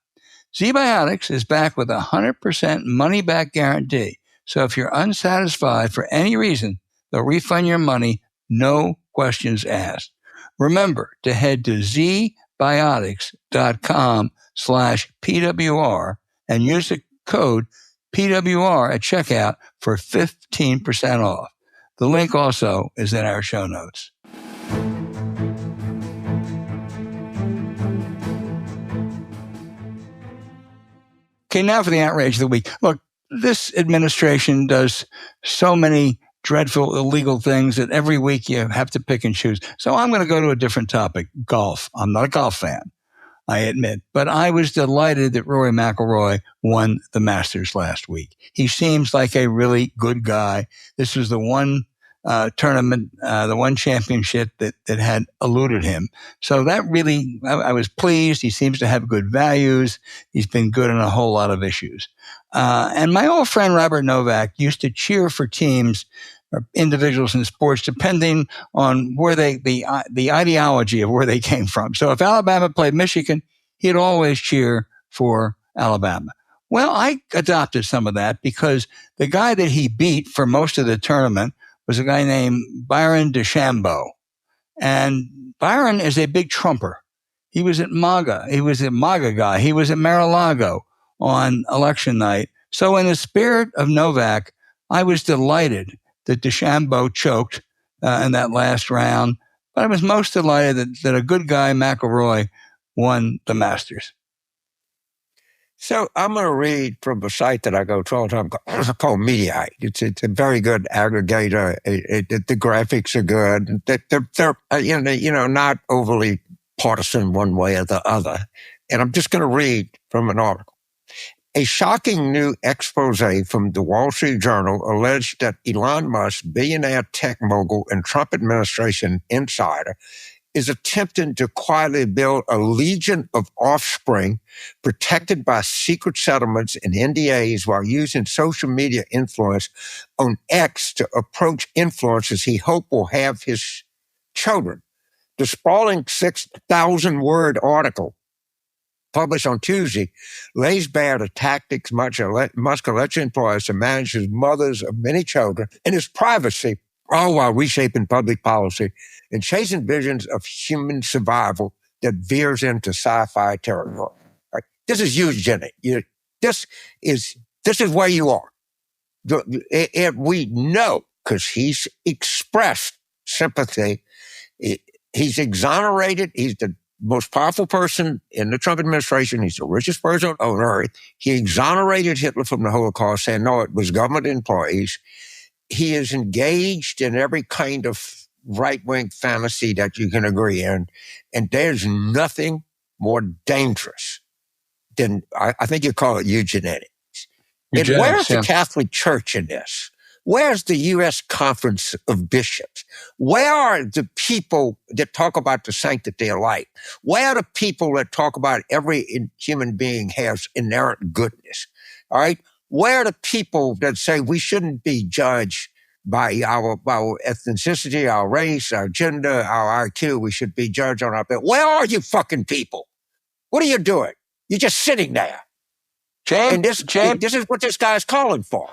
Zbiotics is back with a 100% money-back guarantee. So if you're unsatisfied for any reason, they'll refund your money, no questions asked. Remember to head to zbiotics.com/PWR and use the code PWR at checkout for 15% off. The link also is in our show notes. Okay, now for the outrage of the week. Look, this administration does so many dreadful, illegal things that every week you have to pick and choose. So I'm going to go to a different topic, golf. I'm not a golf fan, I admit, but I was delighted that Rory McIlroy won the Masters last week. He seems like a really good guy. This was the one tournament, the one championship that had eluded him. So that really, I was pleased. He seems to have good values. He's been good on a whole lot of issues. And my old friend Robert Novak used to cheer for teams or individuals in sports depending on where the ideology of where they came from. So if Alabama played Michigan, he'd always cheer for Alabama. Well, I adopted some of that because the guy that he beat for most of the tournament was a guy named Byron DeChambeau. And Byron is a big Trumper. He was at MAGA. He was a MAGA guy. He was at Mar-a-Lago on election night. So in the spirit of Novak, I was delighted that DeChambeau choked in that last round. But I was most delighted that a good guy, McIlroy, won the Masters.
So I'm going to read from a site that I go to all the time called Mediaite. It's a very good aggregator. The graphics are good. They're not overly partisan one way or the other. And I'm just going to read from an article. A shocking new expose from the Wall Street Journal alleged that Elon Musk, billionaire tech mogul and Trump administration insider, is attempting to quietly build a legion of offspring protected by secret settlements and NDAs while using social media influence on X to approach influencers he hoped will have his children. The sprawling 6,000-word article published on Tuesday lays bare the tactics Musk allegedly employs to manage his mothers of many children and his privacy, all while reshaping public policy and chasing visions of human survival that veers into sci-fi territory. Right? This is eugenic. This is where you are. We know because he's expressed sympathy. He's exonerated. He's the most powerful person in the Trump administration. He's the richest person on earth. He exonerated Hitler from the Holocaust, saying, no, it was government employees. He is engaged in every kind of right-wing fantasy that you can agree in. And there's nothing more dangerous than, I think you call it eugenetics. And where's the Catholic Church in this? Where's the U.S. Conference of Bishops? Where are the people that talk about the sanctity of life? Where are the people that talk about every human being has inherent goodness? All right? Where are the people that say we shouldn't be judged by our ethnicity, our race, our gender, our IQ? We should be judged on our... Where are you fucking people? What are you doing? You're just sitting there.
James,
this is what this guy's calling for.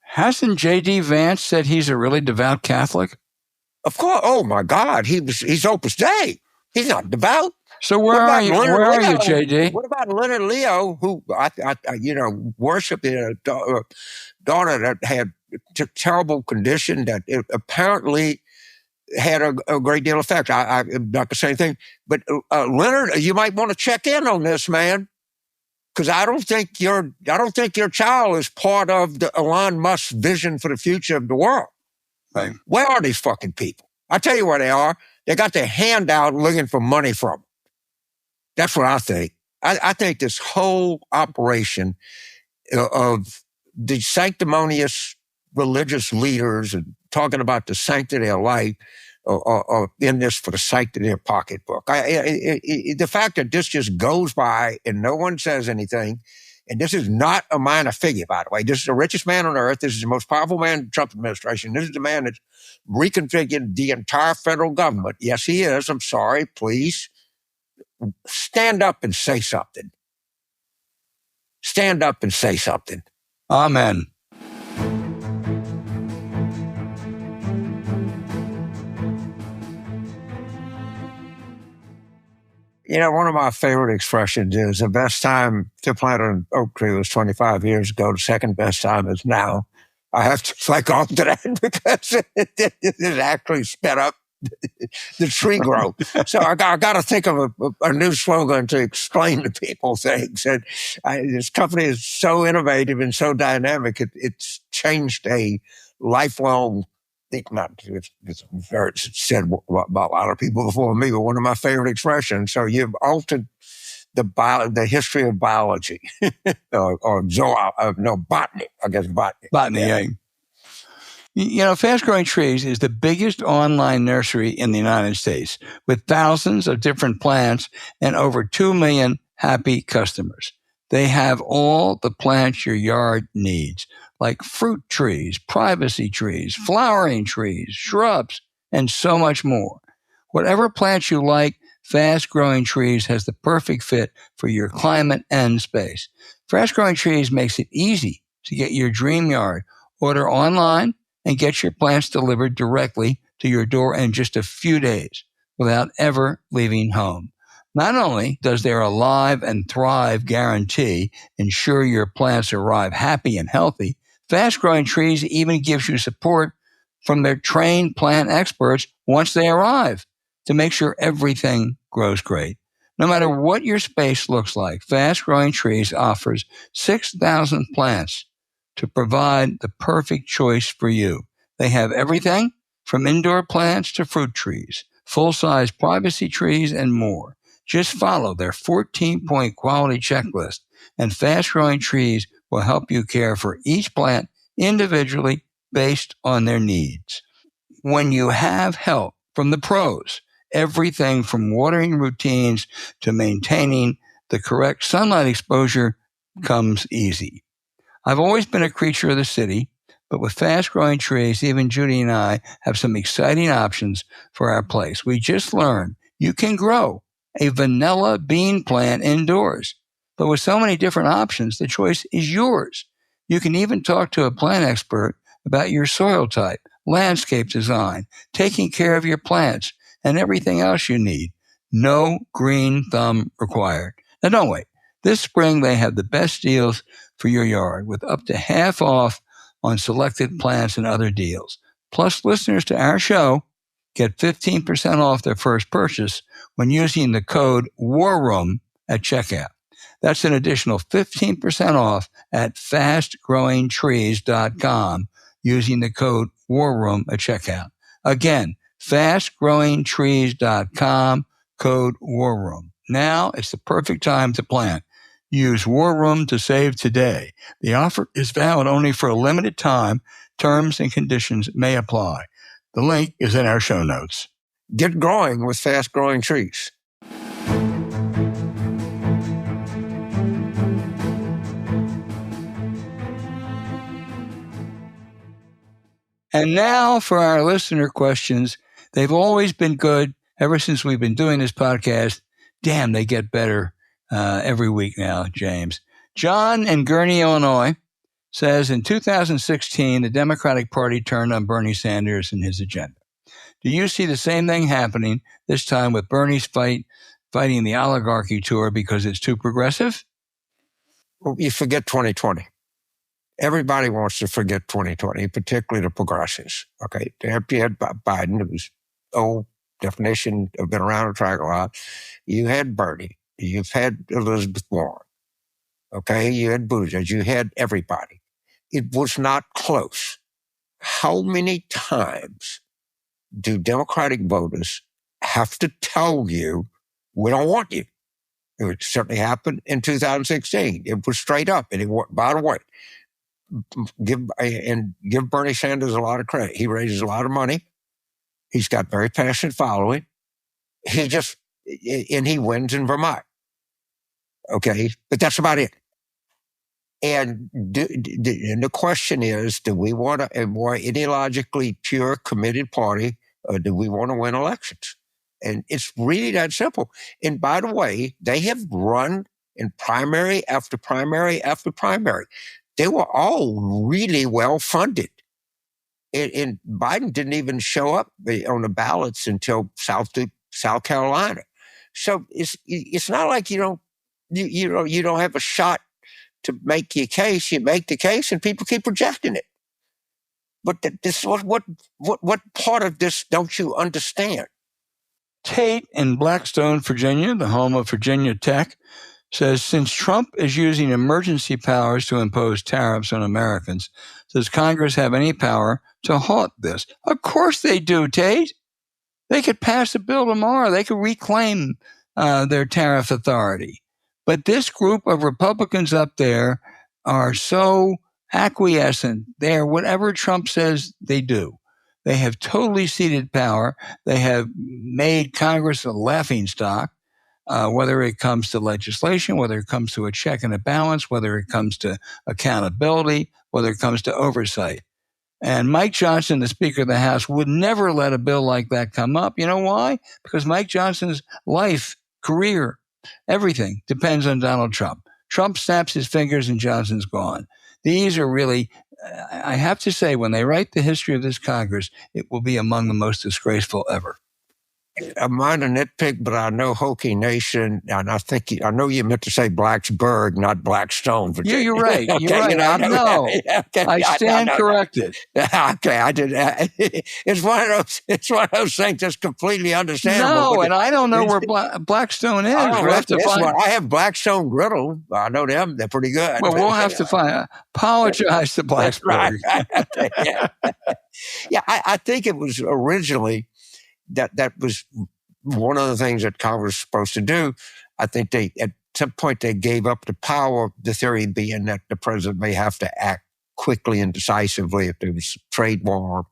Hasn't J.D. Vance said he's a really devout Catholic?
Of course. Oh, my God. He's Opus Dei. He's not devout.
So where are you, JD?
What about Leonard Leo, who I worshipped a daughter that had a terrible condition that apparently had a great deal of effect. I'm not going to say anything, but Leonard, you might want to check in on this, man, because I don't think your child is part of the Elon Musk's vision for the future of the world.
Right.
Where are these fucking people? I tell you where they are. They got their hand out looking for money from them. That's what I think. I think this whole operation of the sanctimonious religious leaders and talking about the sanctity of their life or in this for the sanctity of their pocketbook. The fact that this just goes by and no one says anything, and this is not a minor figure, by the way. This is the richest man on earth. This is the most powerful man in the Trump administration. This is the man that's reconfigured the entire federal government. Yes, he is. I'm sorry. Please stand up and say something. Stand up and say something.
Amen.
One of my favorite expressions is the best time to plant an oak tree was 25 years ago. The second best time is now. I have to flag on to that because it actually sped up the tree growth. So I got to think of a new slogan to explain to people things. And this company is so innovative and so dynamic. It's changed a lifelong. It's said about a lot of people before me, but one of my favorite expressions. So you've altered the history of biology, or botany. I guess botany.
Botany, yeah. Fast Growing Trees is the biggest online nursery in the United States, with thousands of different plants and over 2 million happy customers. They have all the plants your yard needs, like fruit trees, privacy trees, flowering trees, shrubs, and so much more. Whatever plants you like, Fast Growing Trees has the perfect fit for your climate and space. Fast Growing Trees makes it easy to get your dream yard. Order online and get your plants delivered directly to your door in just a few days without ever leaving home. Not only does their Alive and Thrive guarantee ensure your plants arrive happy and healthy, Fast Growing Trees even gives you support from their trained plant experts once they arrive to make sure everything grows great. No matter what your space looks like, Fast Growing Trees offers 6,000 plants to provide the perfect choice for you. They have everything from indoor plants to fruit trees, full-size privacy trees, and more. Just follow their 14-point quality checklist, and Fast Growing Trees will help you care for each plant individually based on their needs. When you have help from the pros, everything from watering routines to maintaining the correct sunlight exposure comes easy. I've always been a creature of the city, but with Fast Growing Trees, even Judy and I have some exciting options for our place. We just learned you can grow a vanilla bean plant indoors. But with so many different options, the choice is yours. You can even talk to a plant expert about your soil type, landscape design, taking care of your plants, and everything else you need. No green thumb required. Now don't wait. This spring, they have the best deals for your yard with up to half off on selected plants and other deals. Plus, listeners to our show get 15% off their first purchase when using the code WARROOM at checkout. That's an additional 15% off at fastgrowingtrees.com using the code WARROOM at checkout. Again, fastgrowingtrees.com, code WARROOM. Now it's the perfect time to plant. Use War Room to save today. The offer is valid only for a limited time. Terms and conditions may apply. The link is in our show notes.
Get growing with Fast Growing Trees.
And now for our listener questions. They've always been good ever since we've been doing this podcast. Damn, they get better every week now, James. John in Gurnee, Illinois, says in 2016, the Democratic Party turned on Bernie Sanders and his agenda. Do you see the same thing happening this time with Bernie's fight fighting the oligarchy tour because it's too progressive?
Well, you forget 2020. Everybody wants to forget 2020, particularly the progressives. Okay, you had Biden, whose old definition of been around the track a lot. You had Bernie. You've had Elizabeth Warren. Okay, you had Buttigieg. You had everybody. It was not close. How many times do Democratic voters have to tell you, we don't want you? It certainly happened in 2016. It was straight up. And by the way, give Bernie Sanders a lot of credit. He raises a lot of money. He's got very passionate following. And he wins in Vermont. Okay, but that's about it. And the question is, do we want a more ideologically pure, committed party, or do we want to win elections? And it's really that simple. And by the way, they have run in primary after primary after primary. They were all really well funded. And Biden didn't even show up on the ballots until South Carolina. So it's not like you don't have a shot to make your case. You make the case, and people keep rejecting it. But what part of this don't you understand?
Tate in Blackstone, Virginia, the home of Virginia Tech, says since Trump is using emergency powers to impose tariffs on Americans, does Congress have any power to halt this? Of course they do, Tate. They could pass a bill tomorrow. They could reclaim their tariff authority. But this group of Republicans up there are so acquiescent. They're whatever Trump says, they do. They have totally ceded power. They have made Congress a laughingstock, whether it comes to legislation, whether it comes to a check and a balance, whether it comes to accountability, whether it comes to oversight. And Mike Johnson, the Speaker of the House, would never let a bill like that come up. You know why? Because Mike Johnson's life, career, everything depends on Donald Trump. Trump snaps his fingers and Johnson's gone. These are really, I have to say, when they write the history of this Congress, it will be among the most disgraceful ever.
I'm on a nitpick, but I know Hokie Nation, and I know you meant to say Blacksburg, not Blackstone, Virginia.
Yeah, you're right.
Okay,
You're right.
you know,
I know.
Okay,
I stand corrected.
Okay, I did. It's one of those things that's completely understandable.
No, and I don't know where Blackstone is.
I have Blackstone Griddle. I know them. They're pretty good.
Well, we'll have to apologize to Blacksburg.
Right. Yeah, I think it was originally that was one of the things that Congress was supposed to do. I think at some point they gave up the power, the theory being that the president may have to act quickly and decisively if there was trade war,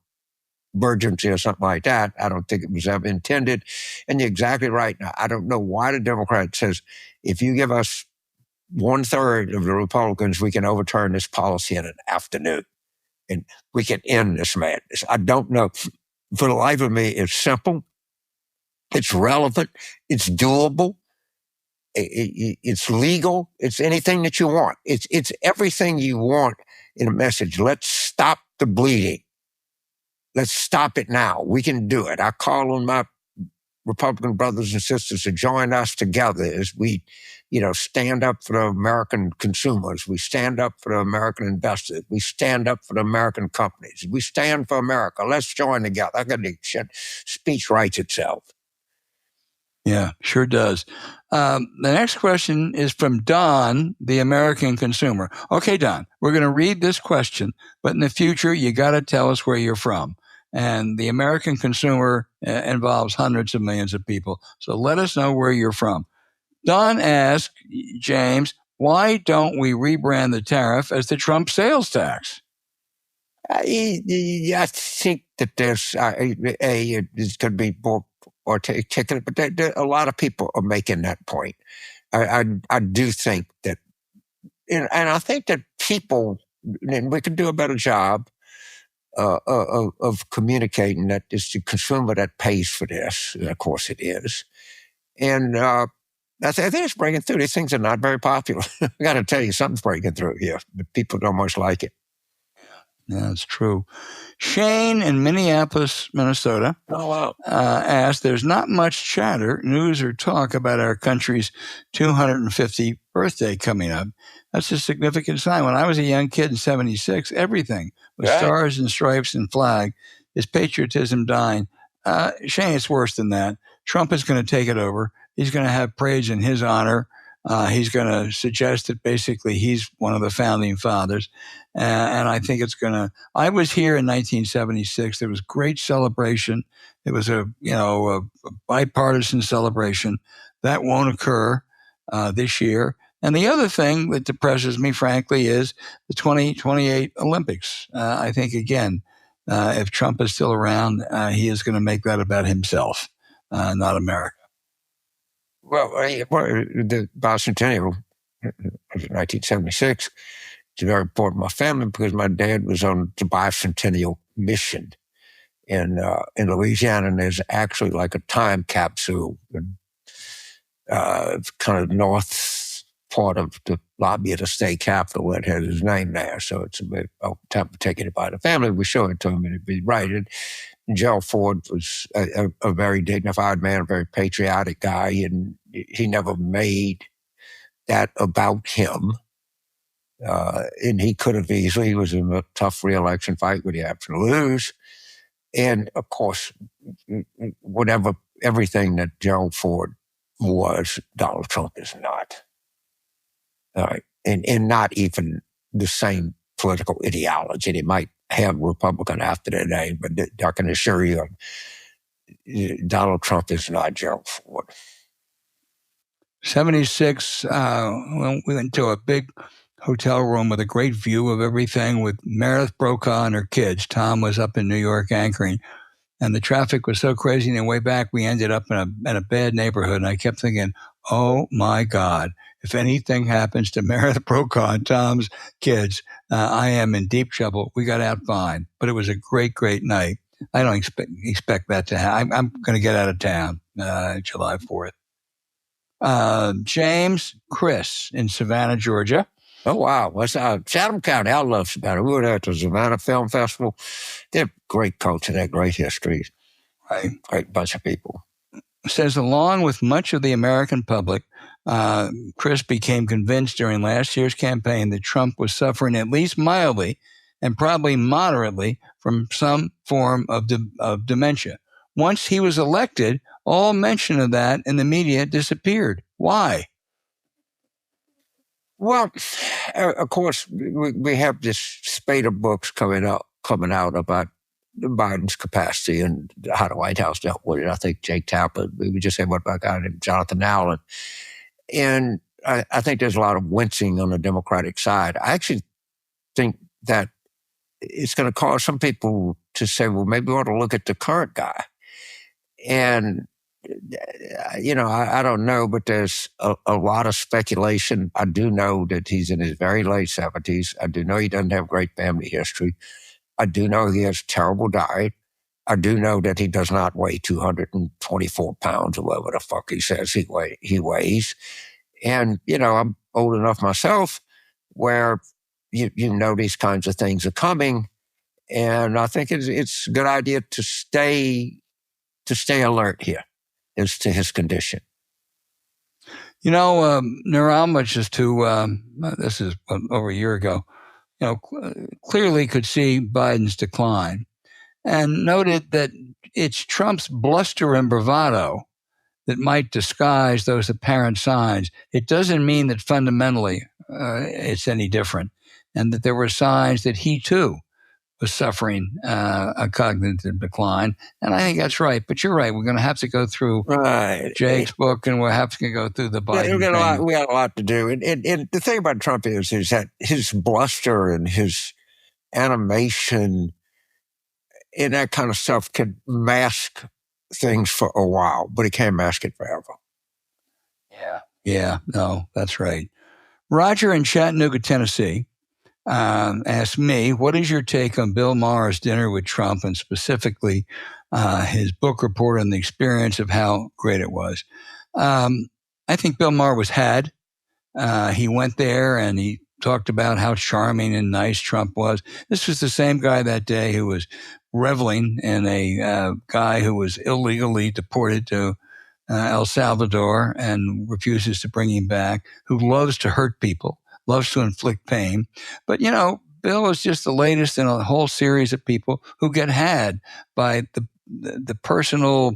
emergency or something like that. I don't think it was ever intended. And you're exactly right. Now, I don't know why the Democrat says, if you give us 1/3 of the Republicans, we can overturn this policy in an afternoon and we can end this madness. I don't know. For the life of me, it's simple, it's relevant, it's doable, it's legal, it's anything that you want. It's everything you want in a message. Let's stop the bleeding. Let's stop it now. We can do it. I call on my Republican brothers and sisters to join us together as we, stand up for the American consumers. We stand up for the American investors. We stand up for the American companies. We stand for America. Let's join together. I got the speech writes itself.
Yeah, sure does. The next question is from Don, the American consumer. Okay, Don, we're going to read this question, but in the future, you got to tell us where you're from. And the American consumer involves hundreds of millions of people. So let us know where you're from. Don asked, James, why don't we rebrand the tariff as the Trump sales tax?
I think that there's it could be more articulate, but a lot of people are making that point. I do think that, and I think that people, and we could do a better job of communicating that it's the consumer that pays for this. Of course it is. And I think it's breaking through. These things are not very popular. I got to tell you, something's breaking through here. But people don't much like it.
Yeah, it's true. Shane in Minneapolis, Minnesota,
Oh, wow.
asked, there's not much chatter, news, or talk about our country's 250th birthday coming up. That's a significant sign. When I was a young kid in 76, everything was stars and stripes and flag. Is patriotism dying? Shane, it's worse than that. Trump is going to take it over. He's going to have parades in his honor. He's going to suggest that basically he's one of the founding fathers. And I think it's going to. I was here in 1976. There was great celebration. It was a bipartisan celebration. That won't occur this year. And the other thing that depresses me, frankly, is the 2028 Olympics. I think, again, if Trump is still around, he is going to make that about himself, not America.
Well, the bicentennial of 1976 is very important to my family because my dad was on the bicentennial mission in Louisiana, and there's actually like a time capsule in kind of north part of the lobby of the state capitol that has his name there. So it's a bit time to take it by the family. We show it to him and it'd be right. And Gerald Ford was a very dignified man, a very patriotic guy, and he never made that about him. And he could have easily, he was in a tough re-election fight where he happened to lose. And of course, everything that Gerald Ford was, Donald Trump is not. All right. And not even the same political ideology. They might have Republican after their name, but I can assure you Donald Trump is not Gerald Ford.
76, we went to a big hotel room with a great view of everything with Meredith Brokaw and her kids. Tom was up in New York anchoring. And the traffic was so crazy. And the way back, we ended up in a bad neighborhood. And I kept thinking, oh, my God, if anything happens to Meredith Brokaw and Tom's kids, I am in deep trouble. We got out fine. But it was a great, great night. I don't expect that to happen. I'm going to get out of town July 4th. James Chris in Savannah, Georgia.
Oh, wow. That's Chatham County. I love Savannah. We were there at the Savannah Film Festival. They're great culture. They're great history. Right. Great bunch of people.
Says, along with much of the American public, Chris became convinced during last year's campaign that Trump was suffering at least mildly and probably moderately from some form of dementia. Once he was elected, all mention of that in the media disappeared. Why?
Well, of course, we have this spate of books coming out about Biden's capacity and how the White House dealt with it. I think Jake Tapper, we just said, what about a guy named Jonathan Allen? And I think there's a lot of wincing on the Democratic side. I actually think that it's going to cause some people to say, well, maybe we ought to look at the current guy. And I don't know, but there's a lot of speculation. I do know that he's in his very late 70s. I do know he doesn't have great family history. I do know he has a terrible diet. I do know that he does not weigh 224 pounds or whatever the fuck he says he weighs. And, I'm old enough myself where you know these kinds of things are coming. And I think it's a good idea to stay alert here as to his condition.
Neurologists who, this is over a year ago, clearly could see Biden's decline and noted that it's Trump's bluster and bravado that might disguise those apparent signs. It doesn't mean that fundamentally it's any different, and that there were signs that he too was suffering a cognitive decline. And I think that's right. But you're right. We're going to have to go through Jake's book, and we'll have to go through the Biden thing.
We got a lot to do. And the thing about Trump is that his bluster and his animation and that kind of stuff can mask things for a while, but it can't mask it forever.
Yeah. No, that's right. Roger in Chattanooga, Tennessee, asked me, what is your take on Bill Maher's dinner with Trump, and specifically his book report on the experience of how great it was? I think Bill Maher was had. He went there and he talked about how charming and nice Trump was. This was the same guy that day who was reveling in a guy who was illegally deported to El Salvador and refuses to bring him back, who loves to hurt people, loves to inflict pain. But, Bill is just the latest in a whole series of people who get had by the personal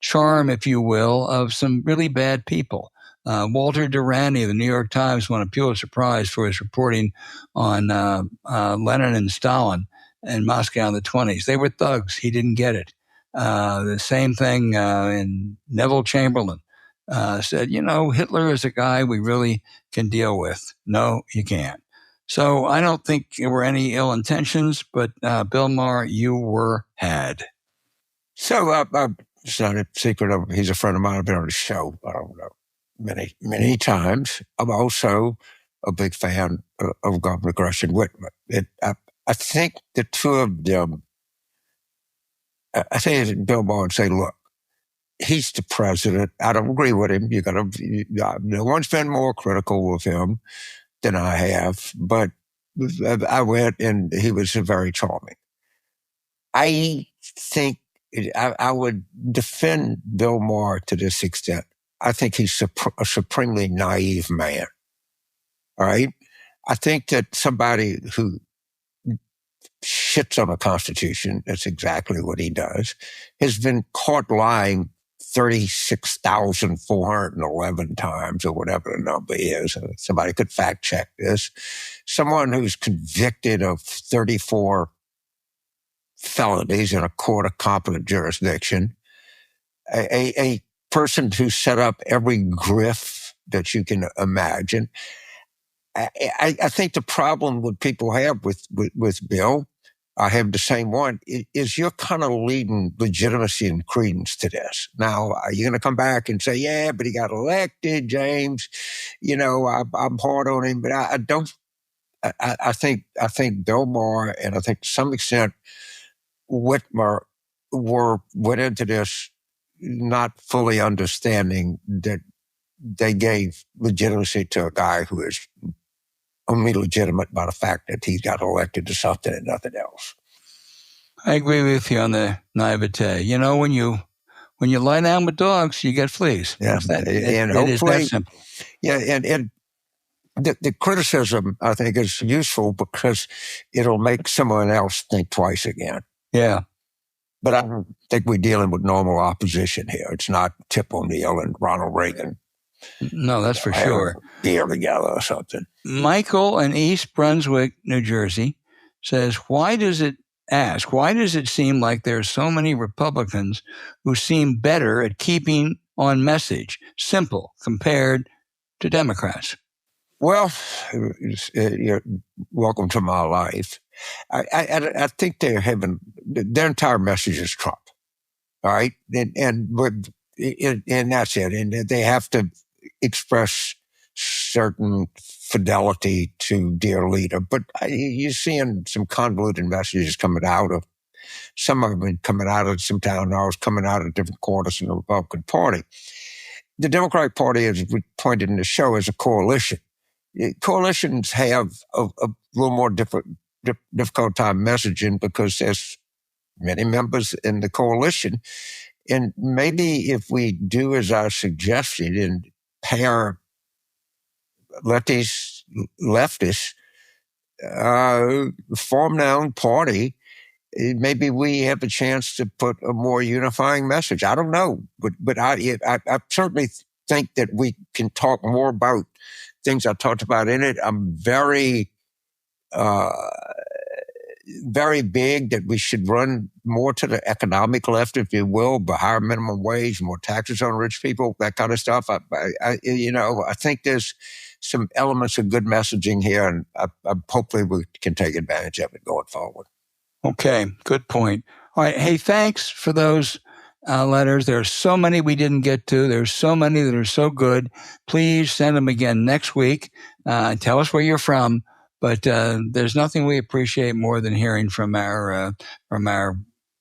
charm, if you will, of some really bad people. Walter Durante of the New York Times won a Pulitzer Prize for his reporting on Lenin and Stalin in Moscow in the 1920s. They were thugs. He didn't get it. The same thing in Neville Chamberlain said, Hitler is a guy we really can deal with. No, you can't. So I don't think there were any ill intentions, but Bill Maher, you were had.
So it's not a secret. He's a friend of mine. I've been on the show, I don't know, many times. I'm also a big fan of Governor Gresham Whitmer. I think the two of them, I think Bill Maher would say, look, he's the president. I don't agree with him. No one's been more critical of him than I have, but I went and he was very charming. I think I would defend Bill Maher to this extent. I think he's a supremely naive man. All right? I think that somebody who shits on the Constitution, that's exactly what he does, has been caught lying 36,411 times or whatever the number is. Somebody could fact check this. Someone who's convicted of 34 felonies in a court of competent jurisdiction, a person who set up every grift that you can imagine. I think the problem what people have with Bill, I have the same one, is you're kind of leading legitimacy and credence to this. Now, are you going to come back and say, yeah, but he got elected, James? I'm hard on him, but I don't. I think Bill Maher and I think to some extent Whitmer went into this not fully understanding that they gave legitimacy to a guy who is only legitimate by the fact that he got elected to something and nothing else.
I agree with you on the naivete. When you lie down with dogs, you get fleas.
Yeah,
it is that simple.
Yeah, and the criticism, I think, is useful because it'll make someone else think twice again.
Yeah.
But I don't think we're dealing with normal opposition here. It's not Tip O'Neill and Ronald Reagan.
No, that's for sure.
Beer together or something.
Michael in East Brunswick, New Jersey, says, why does it seem like there are so many Republicans who seem better at keeping on message, simple, compared to Democrats?
Well, you're welcome to my life. I think they're having their entire message is Trump. All right, and that's it. And they have to express certain fidelity to their leader. But you're seeing some convoluted messages coming out of some of them coming out of some town halls, coming out of different quarters in the Republican Party. The Democratic Party, as we pointed in the show, is a coalition. Coalitions have a little more difficult time messaging because there's many members in the coalition. And maybe if we do as I suggested and let these leftists form their own party, maybe we have a chance to put a more unifying message. I don't know, but I certainly think that we can talk more about things I talked about in it. I'm very, very big that we should run more to the economic left, if you will, but higher minimum wage, more taxes on rich people, that kind of stuff. I think there's some elements of good messaging here, and hopefully we can take advantage of it going forward.
Okay, good point. All right, hey, thanks for those letters. There are so many we didn't get to. There's so many that are so good. Please send them again next week. Tell us where you're from. But there's nothing we appreciate more than hearing from our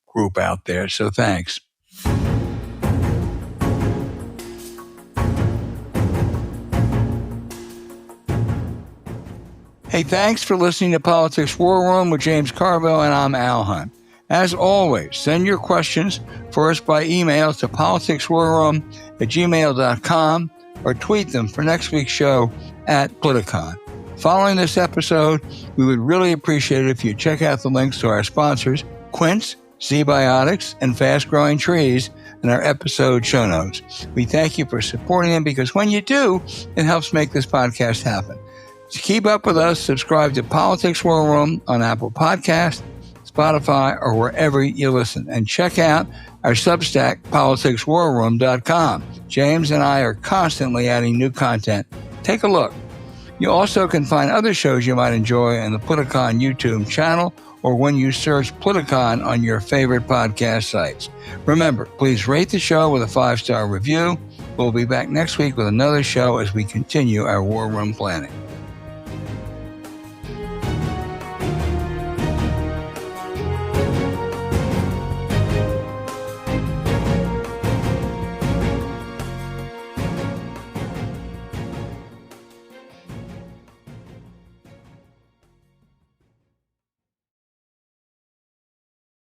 group out there. So thanks. Hey, thanks for listening to Politics War Room with James Carville, and I'm Al Hunt. As always, send your questions for us by email to politicswarroom@gmail.com or tweet them for next week's show at Politicon. Following this episode, we would really appreciate it if you check out the links to our sponsors, Quince, Zbiotics, and Fast Growing Trees, in our episode show notes. We thank you for supporting them because when you do, it helps make this podcast happen. To keep up with us, subscribe to Politics War Room on Apple Podcasts, Spotify, or wherever you listen. And check out our Substack, politicswarroom.com. James and I are constantly adding new content. Take a look. You also can find other shows you might enjoy on the Politicon YouTube channel or when you search Politicon on your favorite podcast sites. Remember, please rate the show with a 5-star review. We'll be back next week with another show as we continue our War Room planning.